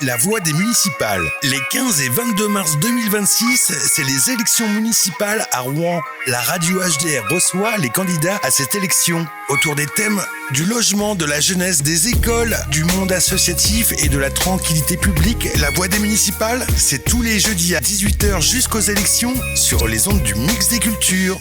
La voix des municipales. Les 15 et 22 mars 2026, c'est les élections municipales à Rouen. La radio HDR reçoit les candidats à cette élection autour des thèmes du logement, de la jeunesse, des écoles, du monde associatif et de la tranquillité publique. La voix des municipales, c'est tous les jeudis à 18h jusqu'aux élections sur les ondes du Mix des Cultures.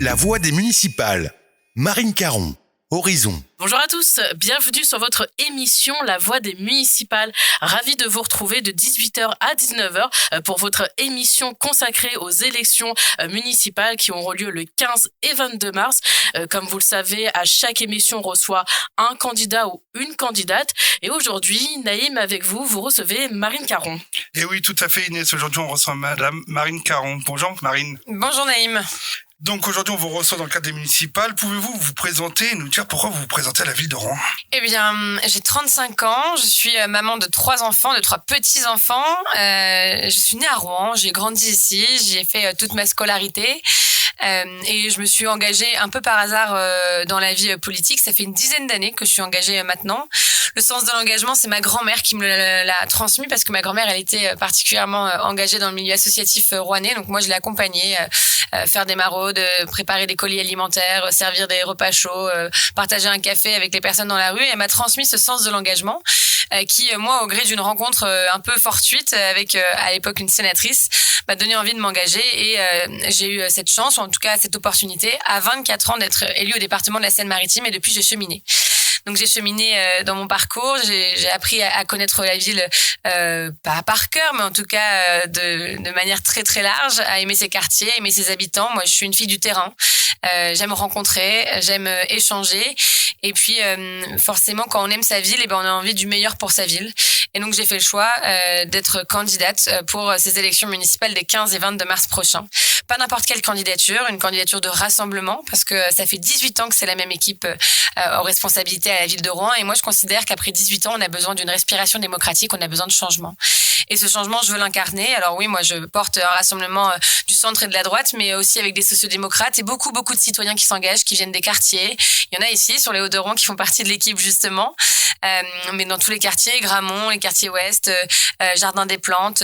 La voix des municipales. Marine Caron. Horizon. Bonjour à tous, bienvenue sur votre émission La Voix des Municipales. Ravi de vous retrouver de 18h à 19h pour votre émission consacrée aux élections municipales qui auront lieu le 15 et 22 mars. Comme vous le savez, à chaque émission, on reçoit un candidat ou une candidate. Et aujourd'hui, Naïm, avec vous, vous recevez Marine Caron. Et oui, tout à fait, Inès. Aujourd'hui, on reçoit Madame Marine Caron. Bonjour, Marine. Bonjour, Naïm. Donc aujourd'hui, on vous reçoit dans le cadre des municipales. Pouvez-vous vous présenter et nous dire pourquoi vous vous présentez à la ville de Rouen ? Eh bien, j'ai 35 ans, je suis maman de 3 enfants, de 3 petits-enfants. Je suis née à Rouen, j'ai grandi ici, j'y ai fait toute ma scolarité. Et je me suis engagée un peu par hasard dans la vie politique. Ça fait une dizaine d'années que je suis engagée maintenant. Le sens de l'engagement, c'est ma grand-mère qui me l'a transmis parce que ma grand-mère, elle était particulièrement engagée dans le milieu associatif rouennais. Donc moi, je l'ai accompagnée faire des maraudes, préparer des colis alimentaires, servir des repas chauds, partager un café avec les personnes dans la rue. Et elle m'a transmis ce sens de l'engagement qui, moi, au gré d'une rencontre un peu fortuite avec, à l'époque, une sénatrice, m'a donné envie de m'engager. Et j'ai eu cette chance, ou en tout cas cette opportunité, à 24 ans d'être élue au département de la Seine-Maritime. Et depuis, j'ai cheminé. Donc j'ai cheminé dans mon parcours, j'ai appris à connaître la ville pas par cœur, mais en tout cas de manière très très large, à aimer ses quartiers, aimer ses habitants. Moi, je suis une fille du terrain. J'aime rencontrer, j'aime échanger. Et puis forcément, quand on aime sa ville, on a envie du meilleur pour sa ville. Et donc j'ai fait le choix d'être candidate pour ces élections municipales des 15 et 22 mars prochains. Pas n'importe quelle candidature, une candidature de rassemblement, parce que ça fait 18 ans que c'est la même équipe aux responsabilités à la ville de Rouen. Et moi, je considère qu'après 18 ans, on a besoin d'une respiration démocratique, on a besoin de changement. Et ce changement, je veux l'incarner. Alors oui, moi, je porte un rassemblement du centre et de la droite, mais aussi avec des sociodémocrates et beaucoup de citoyens qui s'engagent, qui viennent des quartiers. Il y en a ici, sur les Hauts-de-Rouen, qui font partie de l'équipe, justement. Mais dans tous les quartiers, Gramont, les quartiers ouest, Jardin des Plantes,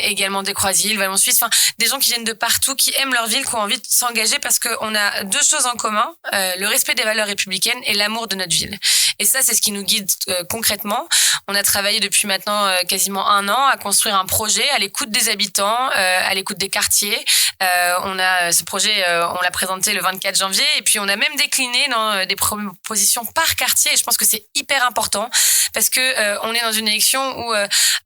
également des Croisilles, Vallon-Suisse, enfin, des gens qui viennent de partout, qui aiment leur ville, qui ont envie de s'engager parce qu'on a 2 choses en commun, le respect des valeurs républicaines et l'amour de notre ville. Et ça, c'est ce qui nous guide concrètement. On a travaillé depuis maintenant quasiment 1 an à construire un projet à l'écoute des habitants, à l'écoute des quartiers. On a ce projet, on l'a présenté le 24 janvier et puis on a même décliné dans des propositions par quartier. Et je pense que c'est hyper important parce que on est dans une élection où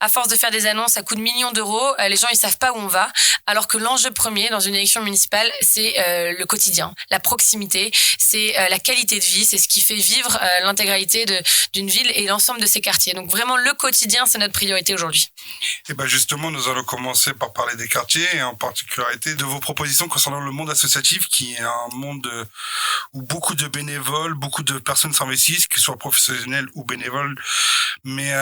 à force de faire des annonces à coups de millions d'euros, les gens ils savent pas où on va. Alors que l'enjeu premier dans une élection municipale, c'est le quotidien, la proximité, c'est la qualité de vie, c'est ce qui fait vivre l'intégralité d'une ville et l'ensemble de ses quartiers. Donc vraiment le quotidien, c'est notre priorité aujourd'hui. Et ben justement, nous allons commencer par parler des quartiers et en particularité de vos propositions concernant le monde associatif, qui est un monde où beaucoup de bénévoles, beaucoup de personnes s'investissent, qu'ils soient professionnels ou bénévoles. Mais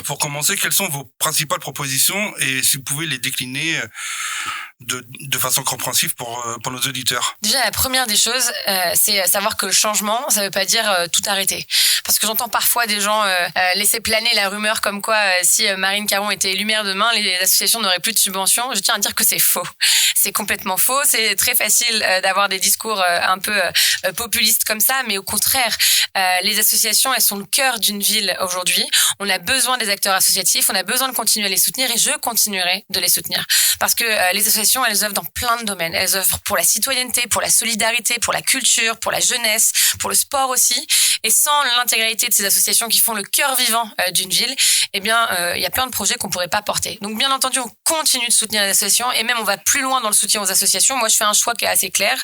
pour commencer, quelles sont vos principales propositions et si vous pouvez les décliner de façon compréhensible pour nos auditeurs? Déjà, la première des choses, c'est savoir que le changement, ça veut pas dire tout arrêter. Parce que j'entends parfois des gens laisser planer la rumeur comme quoi si Marine Caron était élue maire demain, les associations n'auraient plus de subventions. Je tiens à dire que c'est faux. C'est complètement faux. C'est très facile d'avoir des discours un peu populistes comme ça, mais au contraire, les associations, elles sont le cœur d'une ville aujourd'hui. On a besoin des acteurs associatifs, on a besoin de continuer à les soutenir et je continuerai de les soutenir. Parce que les associations, elles œuvrent dans plein de domaines. Elles œuvrent pour la citoyenneté, pour la solidarité, pour la culture, pour la jeunesse, pour le sport aussi. Et sans l'intégralité de ces associations qui font le cœur vivant d'une ville, eh bien, il y a plein de projets qu'on pourrait pas porter. Donc, bien entendu, on continue de soutenir les associations et même on va plus loin dans le soutien aux associations. Moi, je fais un choix qui est assez clair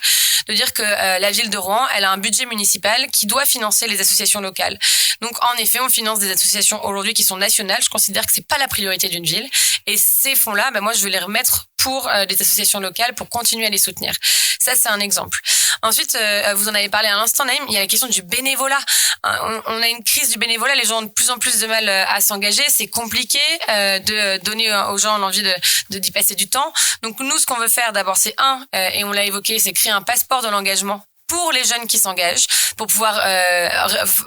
de dire que la ville de Rouen, elle a un budget municipal qui doit financer les associations locales. Donc, en effet, on finance des associations aujourd'hui qui sont nationales. Je considère que c'est pas la priorité d'une ville. Et ces fonds-là, moi, je vais les remettre pour des associations locales pour continuer à les soutenir. Ça, c'est un exemple. Ensuite, vous en avez parlé à l'instant, Naïm, il y a la question du bénévolat. On a une crise du bénévolat, les gens ont de plus en plus de mal à s'engager, c'est compliqué de donner aux gens l'envie d'y passer du temps. Donc nous, ce qu'on veut faire d'abord, c'est et on l'a évoqué, c'est créer un passeport de l'engagement pour les jeunes qui s'engagent, pour pouvoir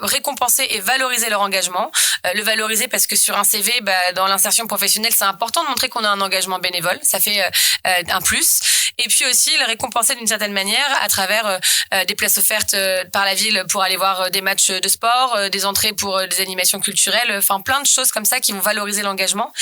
récompenser et valoriser leur engagement. Le valoriser parce que sur un CV, dans l'insertion professionnelle, c'est important de montrer qu'on a un engagement bénévole. Ça fait un plus. Et puis aussi le récompenser d'une certaine manière à travers des places offertes par la ville pour aller voir des matchs de sport, des entrées pour des animations culturelles, enfin plein de choses comme ça qui vont valoriser l'engagement.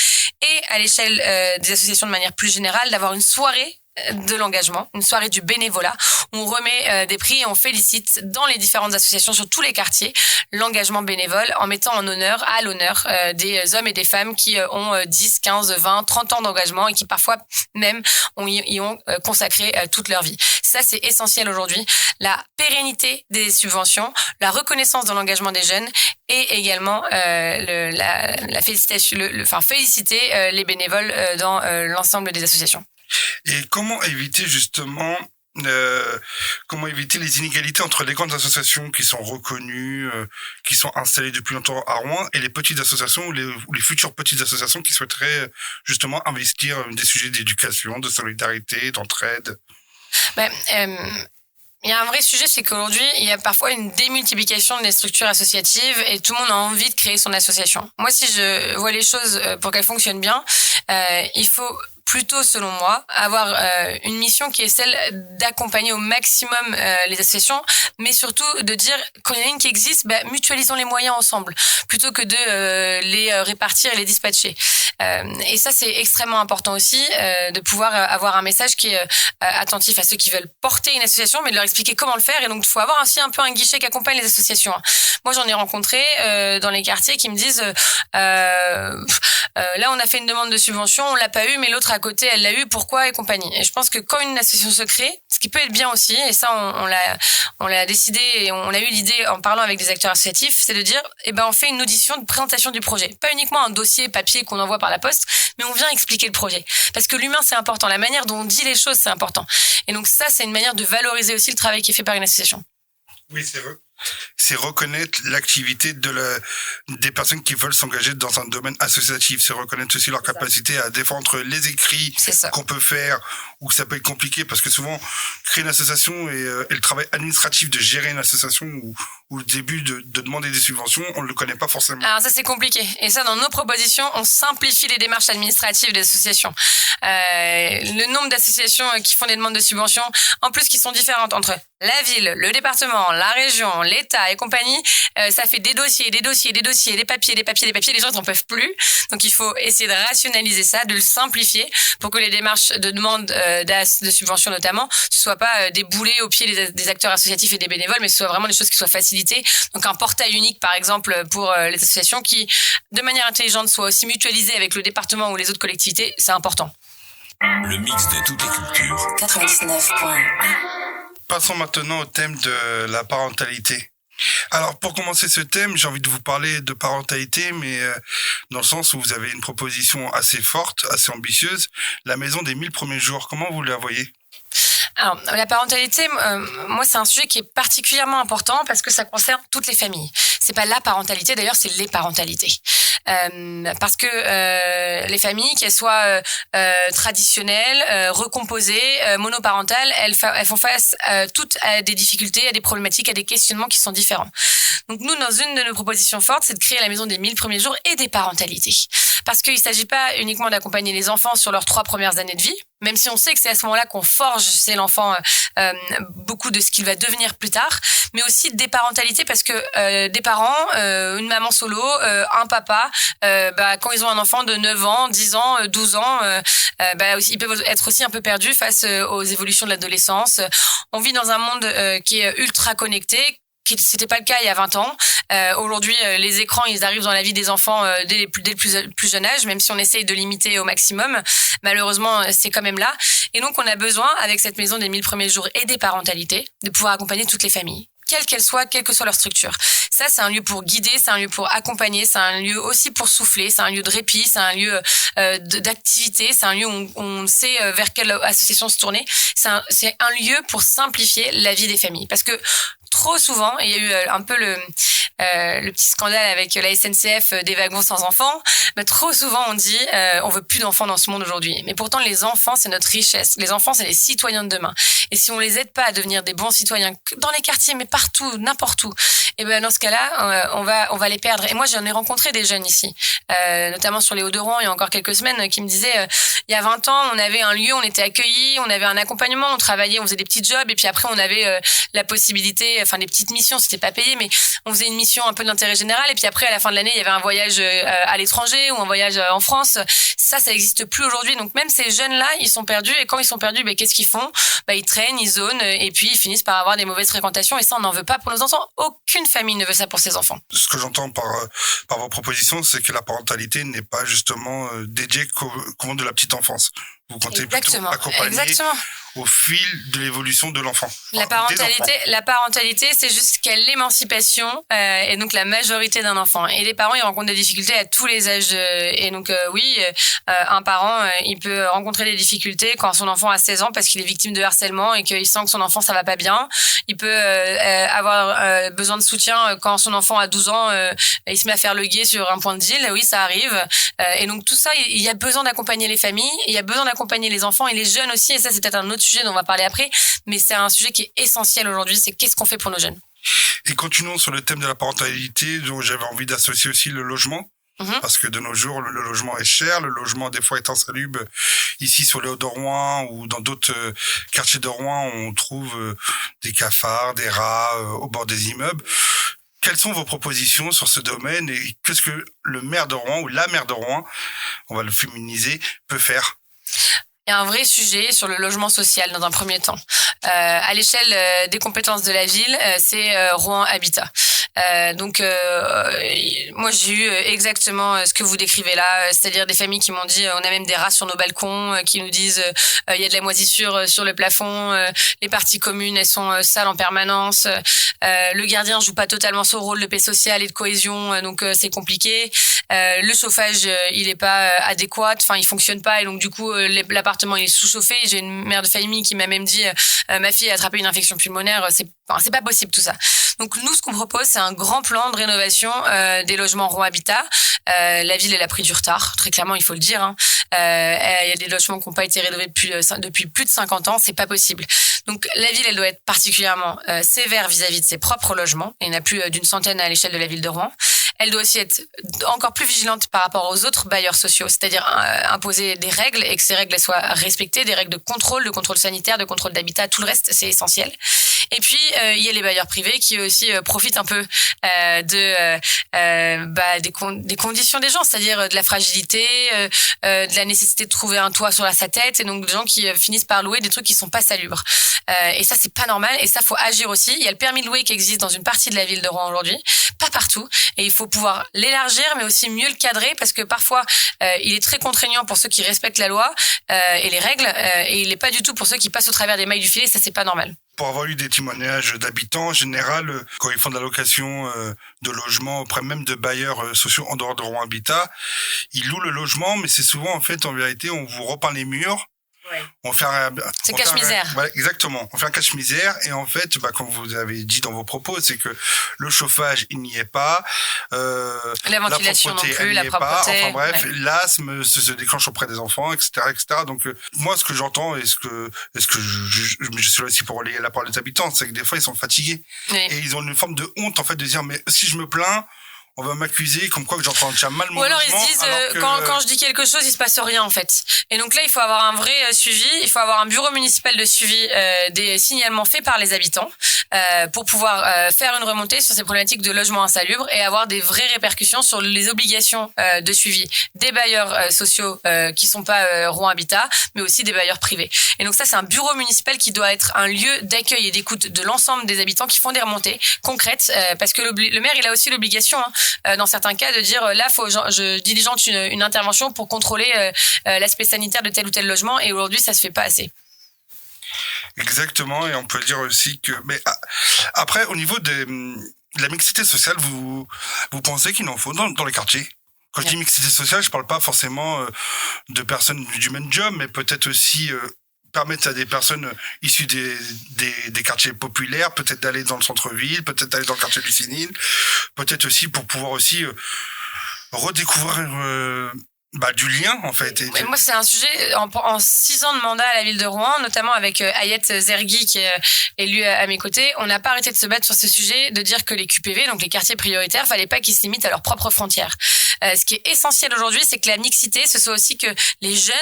Et à l'échelle des associations de manière plus générale, d'avoir une soirée de l'engagement, une soirée du bénévolat où on remet des prix et on félicite dans les différentes associations sur tous les quartiers l'engagement bénévole en mettant à l'honneur des hommes et des femmes qui ont 10, 15, 20, 30 ans d'engagement et qui parfois même y ont consacré toute leur vie. Ça, c'est essentiel aujourd'hui. La pérennité des subventions, la reconnaissance de l'engagement des jeunes et également la félicitation, féliciter les bénévoles dans l'ensemble des associations. Et comment éviter justement les inégalités entre les grandes associations qui sont reconnues, qui sont installées depuis longtemps à Rouen, et les petites associations ou les futures petites associations qui souhaiteraient justement investir des sujets d'éducation, de solidarité, d'entraide? Il y a un vrai sujet, c'est qu'aujourd'hui, il y a parfois une démultiplication des structures associatives et tout le monde a envie de créer son association. Moi, si je vois les choses pour qu'elles fonctionnent bien, il faut plutôt, selon moi, avoir une mission qui est celle d'accompagner au maximum les associations, mais surtout de dire, quand il y en a une qui existe, mutualisons les moyens ensemble, plutôt que de les répartir et les dispatcher. Et ça, c'est extrêmement important aussi, de pouvoir avoir un message qui est attentif à ceux qui veulent porter une association, mais de leur expliquer comment le faire. Et donc, il faut avoir aussi un peu un guichet qui accompagne les associations. Moi, j'en ai rencontré dans les quartiers qui me disent là, on a fait une demande de subvention, on l'a pas eu, mais l'autre à côté, elle l'a eu, pourquoi et compagnie. Et je pense que quand une association se crée, ce qui peut être bien aussi, et ça, on l'a décidé et on a eu l'idée en parlant avec des acteurs associatifs, c'est de dire, on fait une audition de présentation du projet. Pas uniquement un dossier papier qu'on envoie par la poste, mais on vient expliquer le projet. Parce que l'humain, c'est important. La manière dont on dit les choses, c'est important. Et donc ça, c'est une manière de valoriser aussi le travail qui est fait par une association. Oui, c'est vrai. C'est reconnaître l'activité des personnes qui veulent s'engager dans un domaine associatif. C'est reconnaître aussi leur capacité à défendre les écrits qu'on peut faire, ou ça peut être compliqué parce que souvent, créer une association et le travail administratif de gérer une association ou le début de demander des subventions, on ne le connaît pas forcément. Alors ça, c'est compliqué. Et ça, dans nos propositions, on simplifie les démarches administratives des associations. Le nombre d'associations qui font des demandes de subventions, en plus qui sont différentes entre la ville, le département, la région, l'État et compagnie, ça fait des dossiers, des papiers, les gens n'en peuvent plus. Donc il faut essayer de rationaliser ça, de le simplifier pour que les démarches de demande de subventions notamment, ce soit pas des boulets au pied des acteurs associatifs et des bénévoles, mais ce soit vraiment des choses qui soient facilitées. Donc un portail unique par exemple pour les associations qui, de manière intelligente, soit aussi mutualisé avec le département ou les autres collectivités, c'est important. Le mix de toutes les cultures. 99 points. Passons maintenant au thème de la parentalité. Alors, pour commencer ce thème, j'ai envie de vous parler de parentalité, mais dans le sens où vous avez une proposition assez forte, assez ambitieuse, la maison des 1000 premiers jours. Comment vous la voyez ? Alors, la parentalité, moi, c'est un sujet qui est particulièrement important parce que ça concerne toutes les familles. C'est pas la parentalité, d'ailleurs, c'est les parentalités. Parce que les familles, qu'elles soient traditionnelles, recomposées, monoparentales, elles font face toutes à des difficultés, à des problématiques, à des questionnements qui sont différents. Donc nous, dans une de nos propositions fortes, c'est de créer la maison des 1000 premiers jours et des parentalités. Parce qu'il ne s'agit pas uniquement d'accompagner les enfants sur leurs 3 premières années de vie, même si on sait que c'est à ce moment-là qu'on forge chez l'enfant beaucoup de ce qu'il va devenir plus tard, mais aussi des parentalités parce que des parents, une maman solo, un papa, quand ils ont un enfant de 9 ans, 10 ans, 12 ans, ils peuvent être aussi un peu perdus face aux évolutions de l'adolescence. On vit dans un monde qui est ultra connecté. C'était pas le cas il y a 20 ans. Aujourd'hui, les écrans, ils arrivent dans la vie des enfants dès le plus jeune âge, même si on essaye de limiter au maximum. Malheureusement, c'est quand même là. Et donc, on a besoin, avec cette maison des 1000 premiers jours et des parentalités, de pouvoir accompagner toutes les familles, quelle que soit leur structure. Ça, c'est un lieu pour guider, c'est un lieu pour accompagner, c'est un lieu aussi pour souffler, c'est un lieu de répit, c'est un lieu d'activité, c'est un lieu où on sait vers quelle association se tourner. C'est un lieu pour simplifier la vie des familles. Parce que trop souvent, et il y a eu un peu le petit scandale avec la SNCF des wagons sans enfants, mais trop souvent on dit on veut plus d'enfants dans ce monde aujourd'hui. Mais pourtant les enfants c'est notre richesse. Les enfants c'est les citoyens de demain. Et si on les aide pas à devenir des bons citoyens dans les quartiers, mais partout, n'importe où, et ben dans ce cas-là on va les perdre. Et moi j'en ai rencontré des jeunes ici, notamment sur les Hauts-de-Rouen il y a encore quelques semaines, qui me disaient il y a 20 ans on avait un lieu, on était accueillis, on avait un accompagnement, on travaillait, on faisait des petits jobs, et puis après on avait la possibilité, enfin des petites missions, c'était pas payé, mais on faisait une mission un peu d'intérêt général, et puis après à la fin de l'année il y avait un voyage à l'étranger ou un voyage en France. Ça existe plus aujourd'hui. Donc même ces jeunes là ils sont perdus, et quand ils sont perdus, qu'est-ce qu'ils font? Ils traînent, ils zonent, et puis ils finissent par avoir des mauvaises fréquentations, et ça on n'en veut pas pour nos enfants. Aucune famille ne veut ça pour ses enfants. Ce que j'entends par vos propositions, c'est que la parentalité n'est pas justement dédiée qu'au monde de la petite enfance. Vous comptez plutôt accompagner au fil de l'évolution de l'enfant. La parentalité, c'est jusqu'à l'émancipation et donc la majorité d'un enfant. Et les parents, ils rencontrent des difficultés à tous les âges. Et donc un parent, il peut rencontrer des difficultés quand son enfant a 16 ans parce qu'il est victime de harcèlement et qu'il sent que son enfant ça va pas bien. Il peut avoir besoin de soutien quand son enfant a 12 ans, il se met à faire le guet sur un point de deal. Oui, ça arrive. Et donc tout ça, il y a besoin d'accompagner les familles, il y a besoin d'accompagner les enfants et les jeunes aussi. Et ça, c'est peut-être un autre sujet dont on va parler après, mais c'est un sujet qui est essentiel aujourd'hui, c'est qu'est-ce qu'on fait pour nos jeunes. Et continuons sur le thème de la parentalité, dont j'avais envie d'associer aussi le logement. Parce que de nos jours, le logement est cher, le logement des fois est insalubre. Ici, sur les Hauts-de-Rouen ou dans d'autres quartiers de Rouen, on trouve des cafards, des rats au bord des immeubles. Quelles sont vos propositions sur ce domaine et qu'est-ce que le maire de Rouen ou la maire de Rouen, on va le féminiser, peut faire? Il y a un vrai sujet sur le logement social dans un premier temps. À l'échelle des compétences de la ville, c'est Rouen Habitat. Moi j'ai eu exactement ce que vous décrivez là, c'est-à-dire des familles qui m'ont dit on a même des rats sur nos balcons, qui nous disent il y a de la moisissure sur le plafond, les parties communes elles sont sales en permanence, le gardien joue pas totalement son rôle de paix sociale et de cohésion, donc c'est compliqué. Le chauffage il est pas adéquat, enfin il fonctionne pas, et donc du coup l'appartement il est sous-chauffé. J'ai une mère de famille qui m'a même dit ma fille a attrapé une infection pulmonaire, c'est pas possible tout ça. Donc nous ce qu'on propose c'est un grand plan de rénovation des logements Rouen Habitat. La ville elle a pris du retard, très clairement il faut le dire. Il y a des logements qui n'ont pas été rénovés depuis plus de 50 ans, c'est pas possible. Donc la ville elle doit être particulièrement sévère vis-à-vis de ses propres logements. Il y en a plus d'une centaine à l'échelle de la ville de Rouen. Elle doit aussi être encore plus vigilante par rapport aux autres bailleurs sociaux, c'est-à-dire imposer des règles et que ces règles soient respectées, des règles de contrôle sanitaire, de contrôle d'habitat, tout le reste c'est essentiel. Et puis il y a les bailleurs privés qui aussi profitent un peu des conditions des gens, c'est-à-dire de la fragilité, de la nécessité de trouver un toit sur sa tête, et donc des gens qui finissent par louer des trucs qui sont pas salubres. Et ça c'est pas normal, et ça faut agir aussi. Il y a le permis de louer qui existe dans une partie de la ville de Rouen aujourd'hui, pas partout, et il faut pouvoir l'élargir mais aussi mieux le cadrer, parce que parfois il est très contraignant pour ceux qui respectent la loi et les règles, et il est pas du tout pour ceux qui passent au travers des mailles du filet. Ça c'est pas normal. Pour avoir eu des témoignages d'habitants, en général, quand ils font de la location de logement auprès même de bailleurs sociaux en dehors de Rouen Habitat, ils louent le logement, mais c'est souvent, en fait, en vérité, on vous repeint les murs. Ouais. C'est cache-misère. Ouais, exactement. On fait un cache-misère, et en fait, comme vous avez dit dans vos propos, c'est que le chauffage, il n'y est pas. La ventilation non plus, la propreté. Enfin bref, l'asthme se déclenche auprès des enfants, etc., etc. Donc, moi, ce que j'entends et ce que je suis là aussi pour relayer la parole des habitants, c'est que des fois, ils sont fatigués. Oui. Et ils ont une forme de honte, en fait, de dire, mais si je me plains, on va m'accuser comme quoi que j'entends déjà mal mon logement. Ou alors ils se disent quand je dis quelque chose, il se passe rien en fait. Et donc là, il faut avoir un vrai suivi, il faut avoir un bureau municipal de suivi des signalements faits par les habitants pour pouvoir faire une remontée sur ces problématiques de logement insalubre et avoir des vraies répercussions sur les obligations de suivi des bailleurs sociaux qui sont pas Rouen Habitat, mais aussi des bailleurs privés. Et donc ça, c'est un bureau municipal qui doit être un lieu d'accueil et d'écoute de l'ensemble des habitants qui font des remontées concrètes, parce que le maire, il a aussi l'obligation dans certains cas de dire là je diligente une intervention pour contrôler l'aspect sanitaire de tel ou tel logement, et aujourd'hui ça se fait pas assez. Exactement, et on peut dire aussi que après au niveau de la mixité sociale, vous pensez qu'il en faut dans les quartiers? Quand je dis mixité sociale, je parle pas forcément de personnes du même job, mais peut-être aussi permettent à des personnes issues des quartiers populaires, peut-être d'aller dans le centre-ville, peut-être d'aller dans le quartier du Cénil, peut-être aussi pour pouvoir aussi redécouvrir du lien, en fait. Et moi, c'est un sujet, en 6 ans de mandat à la ville de Rouen, notamment avec Ayet Zergui, qui est élu à mes côtés, on n'a pas arrêté de se battre sur ce sujet, de dire que les QPV, donc les quartiers prioritaires, fallait pas qu'ils se limitent à leurs propres frontières. Ce qui est essentiel aujourd'hui, c'est que la mixité, ce soit aussi que les jeunes,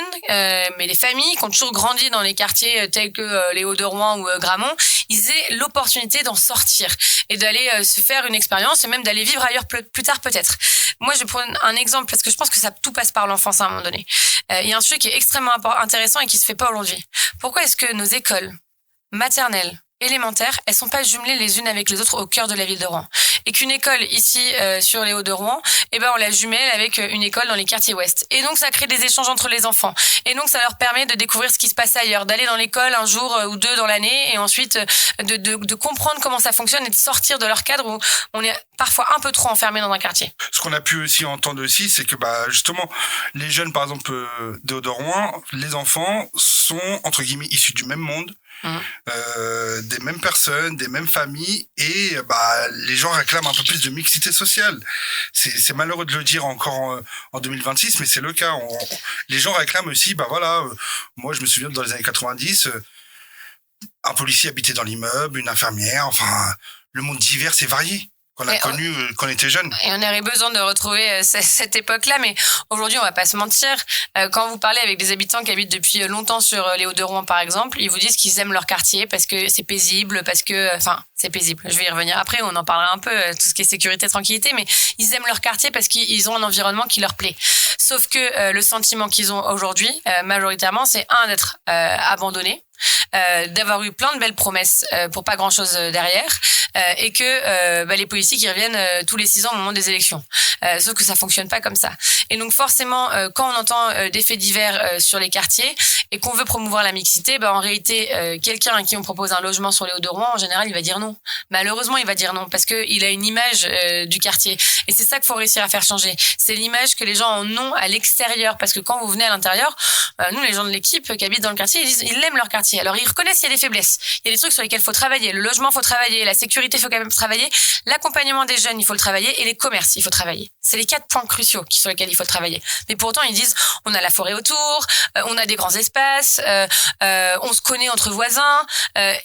mais les familles qui ont toujours grandi dans les quartiers tels que les Hauts-de-Rouen ou Gramont, ils aient l'opportunité d'en sortir et d'aller se faire une expérience et même d'aller vivre ailleurs plus tard peut-être. Moi, je prends un exemple parce que je pense que ça tout passe par l'enfance à un moment donné. Il y a un sujet qui est extrêmement intéressant et qui se fait pas aujourd'hui. Pourquoi est-ce que nos écoles maternelles, élémentaires, elles sont pas jumelées les unes avec les autres au cœur de la ville de Rouen? Et qu'une école ici sur les Hauts-de-Rouen, on la jumelle avec une école dans les quartiers ouest. Et donc ça crée des échanges entre les enfants. Et donc ça leur permet de découvrir ce qui se passe ailleurs, d'aller dans l'école un jour ou 2 dans l'année et ensuite de comprendre comment ça fonctionne et de sortir de leur cadre où on est parfois un peu trop enfermé dans un quartier. Ce qu'on a pu aussi entendre aussi, c'est que justement les jeunes, par exemple des Hauts-de-Rouen, les enfants sont entre guillemets issus du même monde. Des mêmes personnes, des mêmes familles, et les gens réclament un peu plus de mixité sociale. C'est malheureux de le dire encore en 2026, mais c'est le cas. Les gens réclament aussi, moi je me souviens dans les années 90, un policier habitait dans l'immeuble, une infirmière, enfin le monde divers et varié qu'on a connu quand on était jeune. Et on aurait besoin de retrouver cette époque-là, mais aujourd'hui, on va pas se mentir. Quand vous parlez avec des habitants qui habitent depuis longtemps sur les Hauts-de-Rouen, par exemple, ils vous disent qu'ils aiment leur quartier parce que c'est paisible, c'est paisible. Je vais y revenir après, on en parlera un peu, tout ce qui est sécurité, tranquillité, mais ils aiment leur quartier parce qu'ils ont un environnement qui leur plaît. Sauf que le sentiment qu'ils ont aujourd'hui, majoritairement, c'est d'être abandonnés, d'avoir eu plein de belles promesses pour pas grand-chose derrière, et que les policiers qui reviennent tous les 6 ans au moment des élections. Sauf que ça fonctionne pas comme ça. Et donc forcément, quand on entend des faits divers sur les quartiers et qu'on veut promouvoir la mixité, en réalité, quelqu'un à qui on propose un logement sur les Hauts-de-Rouen, en général, il va dire non. Malheureusement, il va dire non parce que il a une image du quartier. Et c'est ça qu'il faut réussir à faire changer. C'est l'image que les gens en ont à l'extérieur. Parce que quand vous venez à l'intérieur, nous, les gens de l'équipe qui habitent dans le quartier, ils disent ils aiment leur quartier. Alors ils reconnaissent qu'il y a des faiblesses. Il y a des trucs sur lesquels il faut travailler. Le logement, il faut travailler. La sécurité, il faut quand même travailler. L'accompagnement des jeunes, il faut le travailler. Et les commerces, il faut travailler. C'est les 4 points cruciaux sur lesquels il faut travailler. Mais pourtant, ils disent on a la forêt autour, on a des grands espaces, on se connaît entre voisins.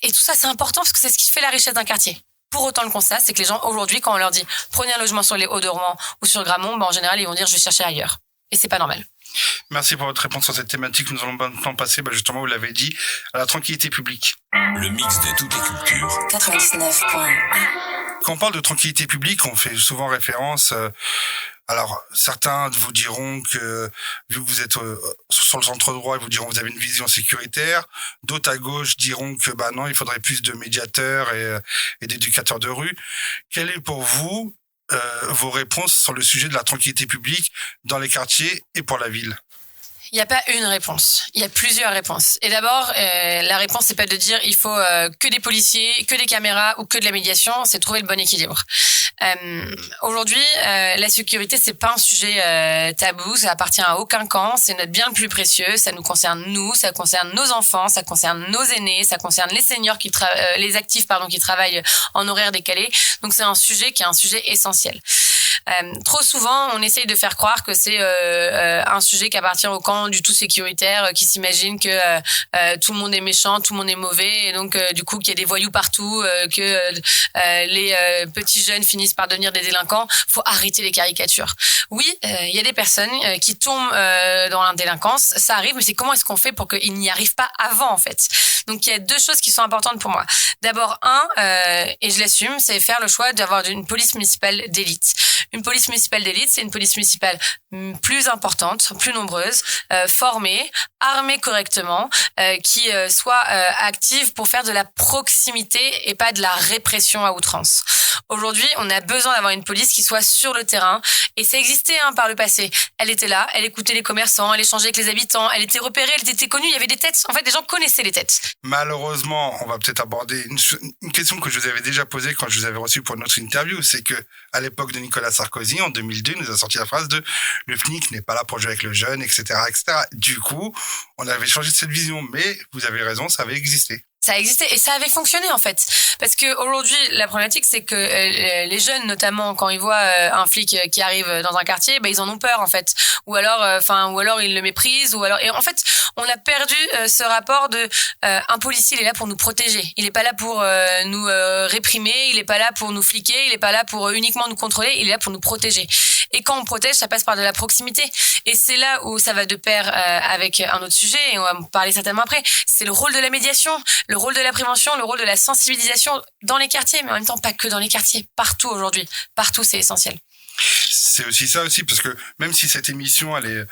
Et tout ça, c'est important parce que c'est ce qui fait la richesse d'un quartier. Pour autant, le constat, c'est que les gens, aujourd'hui, quand on leur dit prenez un logement sur les Hauts-de-Rouen ou sur Gramont, en général, ils vont dire je vais chercher ailleurs. Et c'est pas normal. Merci pour votre réponse sur cette thématique. Nous allons maintenant passer, justement, vous l'avez dit, à la tranquillité publique. Le mix de toutes les cultures. 99. Quand on parle de tranquillité publique, on fait souvent référence... Alors, certains vous diront que, vu que vous êtes sur le centre droit, ils vous diront que vous avez une vision sécuritaire. D'autres à gauche diront que, non, il faudrait plus de médiateurs et d'éducateurs de rue. Quelle est pour vous vos réponses sur le sujet de la tranquillité publique dans les quartiers et pour la ville? Il n'y a pas une réponse. Il y a plusieurs réponses. Et d'abord, la réponse, c'est pas de dire il faut que des policiers, que des caméras ou que de la médiation. C'est trouver le bon équilibre. Aujourd'hui, la sécurité, c'est pas un sujet tabou. Ça appartient à aucun camp. C'est notre bien le plus précieux. Ça nous concerne nous. Ça concerne nos enfants. Ça concerne nos aînés. Ça concerne les seniors les actifs, qui travaillent en horaire décalé. Donc c'est un sujet qui est un sujet essentiel. Trop souvent, on essaye de faire croire que c'est un sujet qui appartient au camp du tout sécuritaire, qui s'imagine que tout le monde est méchant, tout le monde est mauvais, et donc du coup qu'il y a des voyous partout, que les petits jeunes finissent par devenir des délinquants. Faut arrêter les caricatures. Oui, il y a des personnes qui tombent dans la délinquance, ça arrive, mais c'est comment est-ce qu'on fait pour qu'ils n'y arrivent pas avant, en fait. Donc il y a 2 choses qui sont importantes pour moi. D'abord, et je l'assume, c'est faire le choix d'avoir une police municipale d'élite. Une police municipale d'élite, c'est une police municipale plus importante, plus nombreuse, formée, armée correctement, qui soit active pour faire de la proximité et pas de la répression à outrance. Aujourd'hui, on a besoin d'avoir une police qui soit sur le terrain, et ça existait par le passé. Elle était là, elle écoutait les commerçants, elle échangeait avec les habitants, elle était repérée, elle était connue, il y avait des têtes. En fait, des gens connaissaient les têtes. Malheureusement, on va peut-être aborder une question que je vous avais déjà posée quand je vous avais reçu pour notre interview, c'est que à l'époque de Nicolas Sarkozy, Sarkozy, en 2002, nous a sorti la phrase de « Le FNIC n'est pas là pour jouer avec le jeune, etc. etc. » Du coup, on avait changé cette vision, mais vous avez raison, ça avait existé. Ça existait et ça avait fonctionné en fait, parce que aujourd'hui la problématique c'est que les jeunes, notamment quand ils voient un flic qui arrive dans un quartier, ils en ont peur en fait, ou alors ils le méprisent, et en fait on a perdu ce rapport de un policier, il est là pour nous protéger, il est pas là pour nous réprimer, il est pas là pour nous fliquer, il est pas là pour uniquement nous contrôler, il est là pour nous protéger. Et quand on protège, ça passe par de la proximité. Et c'est là où ça va de pair avec un autre sujet, et on va en parler certainement après, c'est le rôle de la médiation, le rôle de la prévention, le rôle de la sensibilisation dans les quartiers, mais en même temps pas que dans les quartiers, partout aujourd'hui. Partout, c'est essentiel. C'est aussi ça aussi, parce que même si cette émission, elle est,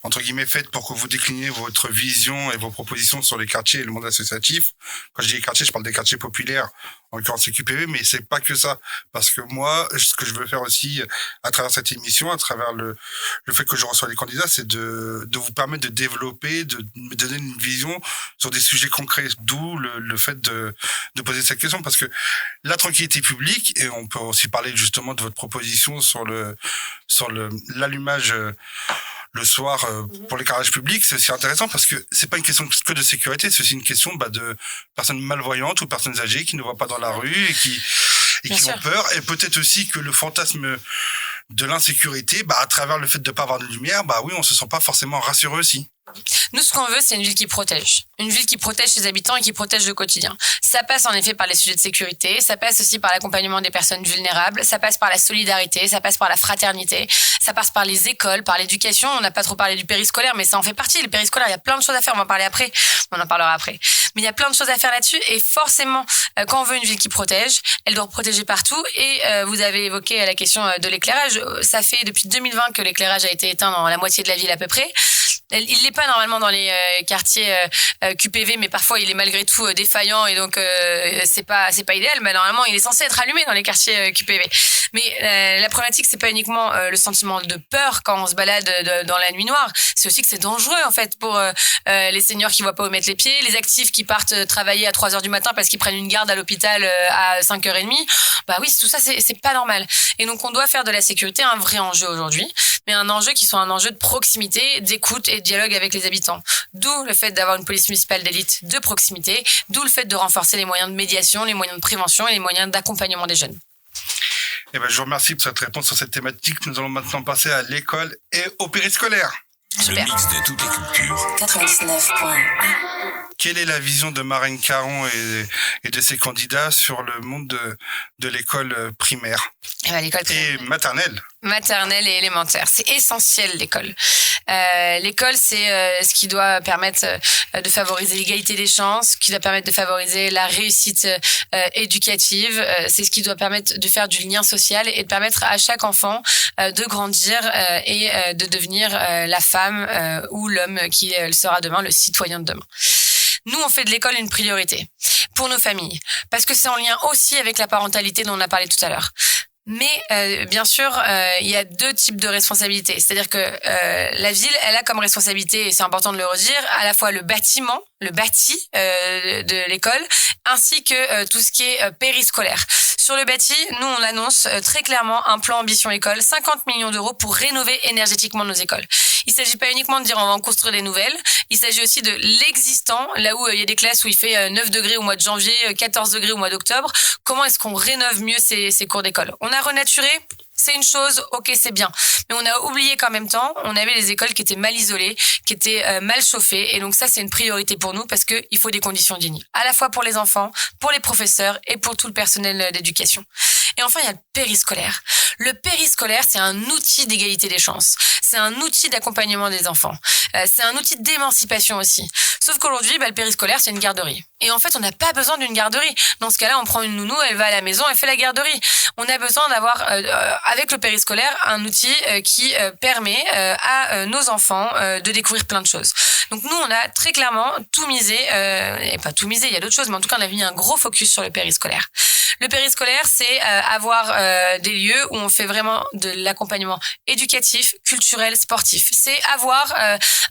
entre guillemets, faite pour que vous décliniez votre vision et vos propositions sur les quartiers et le monde associatif, quand je dis les quartiers, je parle des quartiers populaires, en l'occurrence le QPV, mais c'est pas que ça. Parce que moi, ce que je veux faire aussi, à travers cette émission, à travers le fait que je reçois les candidats, c'est de vous permettre de développer, de me donner une vision sur des sujets concrets. D'où le fait de poser cette question, parce que la tranquillité publique, et on peut aussi parler justement de votre proposition sur l'allumage le soir pour l'éclairage public, c'est aussi intéressant parce que c'est pas une question que de sécurité, c'est aussi une question de personnes malvoyantes ou personnes âgées qui ne voient pas dans la rue et qui ont peur, et peut-être aussi que le fantasme de l'insécurité, à travers le fait de pas avoir de lumière, oui, on se sent pas forcément rassuré aussi. Nous, ce qu'on veut, c'est une ville qui protège. Une ville qui protège ses habitants et qui protège le quotidien. Ça passe en effet par les sujets de sécurité, ça passe aussi par l'accompagnement des personnes vulnérables, ça passe par la solidarité, ça passe par la fraternité, ça passe par les écoles, par l'éducation. On n'a pas trop parlé du périscolaire, mais ça en fait partie. Le périscolaire, il y a plein de choses à faire, on en parlera après. Mais il y a plein de choses à faire là-dessus, et forcément, quand on veut une ville qui protège, elle doit protéger partout. Et vous avez évoqué la question de l'éclairage. Ça fait depuis 2020 que l'éclairage a été éteint dans la moitié de la ville à peu près. Il l'est pas normalement dans les quartiers QPV, mais parfois il est malgré tout défaillant, et donc c'est pas idéal. Mais normalement, il est censé être allumé dans les quartiers QPV. Mais la problématique, c'est pas uniquement le sentiment de peur quand on se balade dans la nuit noire. C'est aussi que c'est dangereux en fait pour les seniors qui voient pas où mettre les pieds, les actifs qui partent travailler à 3h du matin parce qu'ils prennent une garde à l'hôpital à 5h30. Oui, tout ça c'est pas normal. Et donc on doit faire de la sécurité un vrai enjeu aujourd'hui, mais un enjeu qui soit un enjeu de proximité, d'écoute et de dialogue avec les habitants. D'où le fait d'avoir une police municipale d'élite de proximité, d'où le fait de renforcer les moyens de médiation, les moyens de prévention et les moyens d'accompagnement des jeunes. Je vous remercie pour cette réponse sur cette thématique. Nous allons maintenant passer à l'école et au périscolaire. Super. Le mix de toutes les cultures. 99.1. Quelle est la vision de Marraine Caron et de ses candidats sur le monde de l'école primaire L'école primaire. Et maternelle? Maternelle et élémentaire. C'est essentiel, l'école. L'école, c'est ce qui doit permettre de favoriser l'égalité des chances, qui doit permettre de favoriser la réussite éducative. C'est ce qui doit permettre de faire du lien social et de permettre à chaque enfant de grandir et de devenir la femme ou l'homme qui sera demain, le citoyen de demain. Nous, on fait de l'école une priorité pour nos familles, parce que c'est en lien aussi avec la parentalité dont on a parlé tout à l'heure. Mais bien sûr, il y a deux types de responsabilités. C'est-à-dire que la ville, elle a comme responsabilité, et c'est important de le redire, à la fois le bâti de l'école, ainsi que tout ce qui est périscolaire. Sur le bâti, nous, on annonce très clairement un plan Ambition École, 50 millions d'euros pour rénover énergétiquement nos écoles. Il s'agit pas uniquement de dire on va en construire des nouvelles, il s'agit aussi de l'existant, là où il y a des classes où il fait 9 degrés au mois de janvier, 14 degrés au mois d'octobre. Comment est-ce qu'on rénove mieux ces cours d'école? On a renaturé, c'est une chose, ok, c'est bien. Mais on a oublié qu'en même temps, on avait des écoles qui étaient mal isolées, qui étaient mal chauffées. Et donc ça, c'est une priorité pour nous parce qu'il faut des conditions dignes. À la fois pour les enfants, pour les professeurs et pour tout le personnel d'éducation. Et enfin, il y a le périscolaire. Le périscolaire, c'est un outil d'égalité des chances. C'est un outil d'accompagnement des enfants. C'est un outil d'émancipation aussi. Sauf qu'aujourd'hui, le périscolaire, c'est une garderie. Et en fait, on n'a pas besoin d'une garderie. Dans ce cas-là, on prend une nounou, elle va à la maison, elle fait la garderie. On a besoin d'avoir, avec le périscolaire, un outil qui permet à nos enfants de découvrir plein de choses. Donc nous, on a très clairement tout misé, et pas tout misé, il y a d'autres choses, mais en tout cas, on a mis un gros focus sur le périscolaire. Le périscolaire, c'est avoir des lieux où on fait vraiment de l'accompagnement éducatif, culturel, sportif. C'est avoir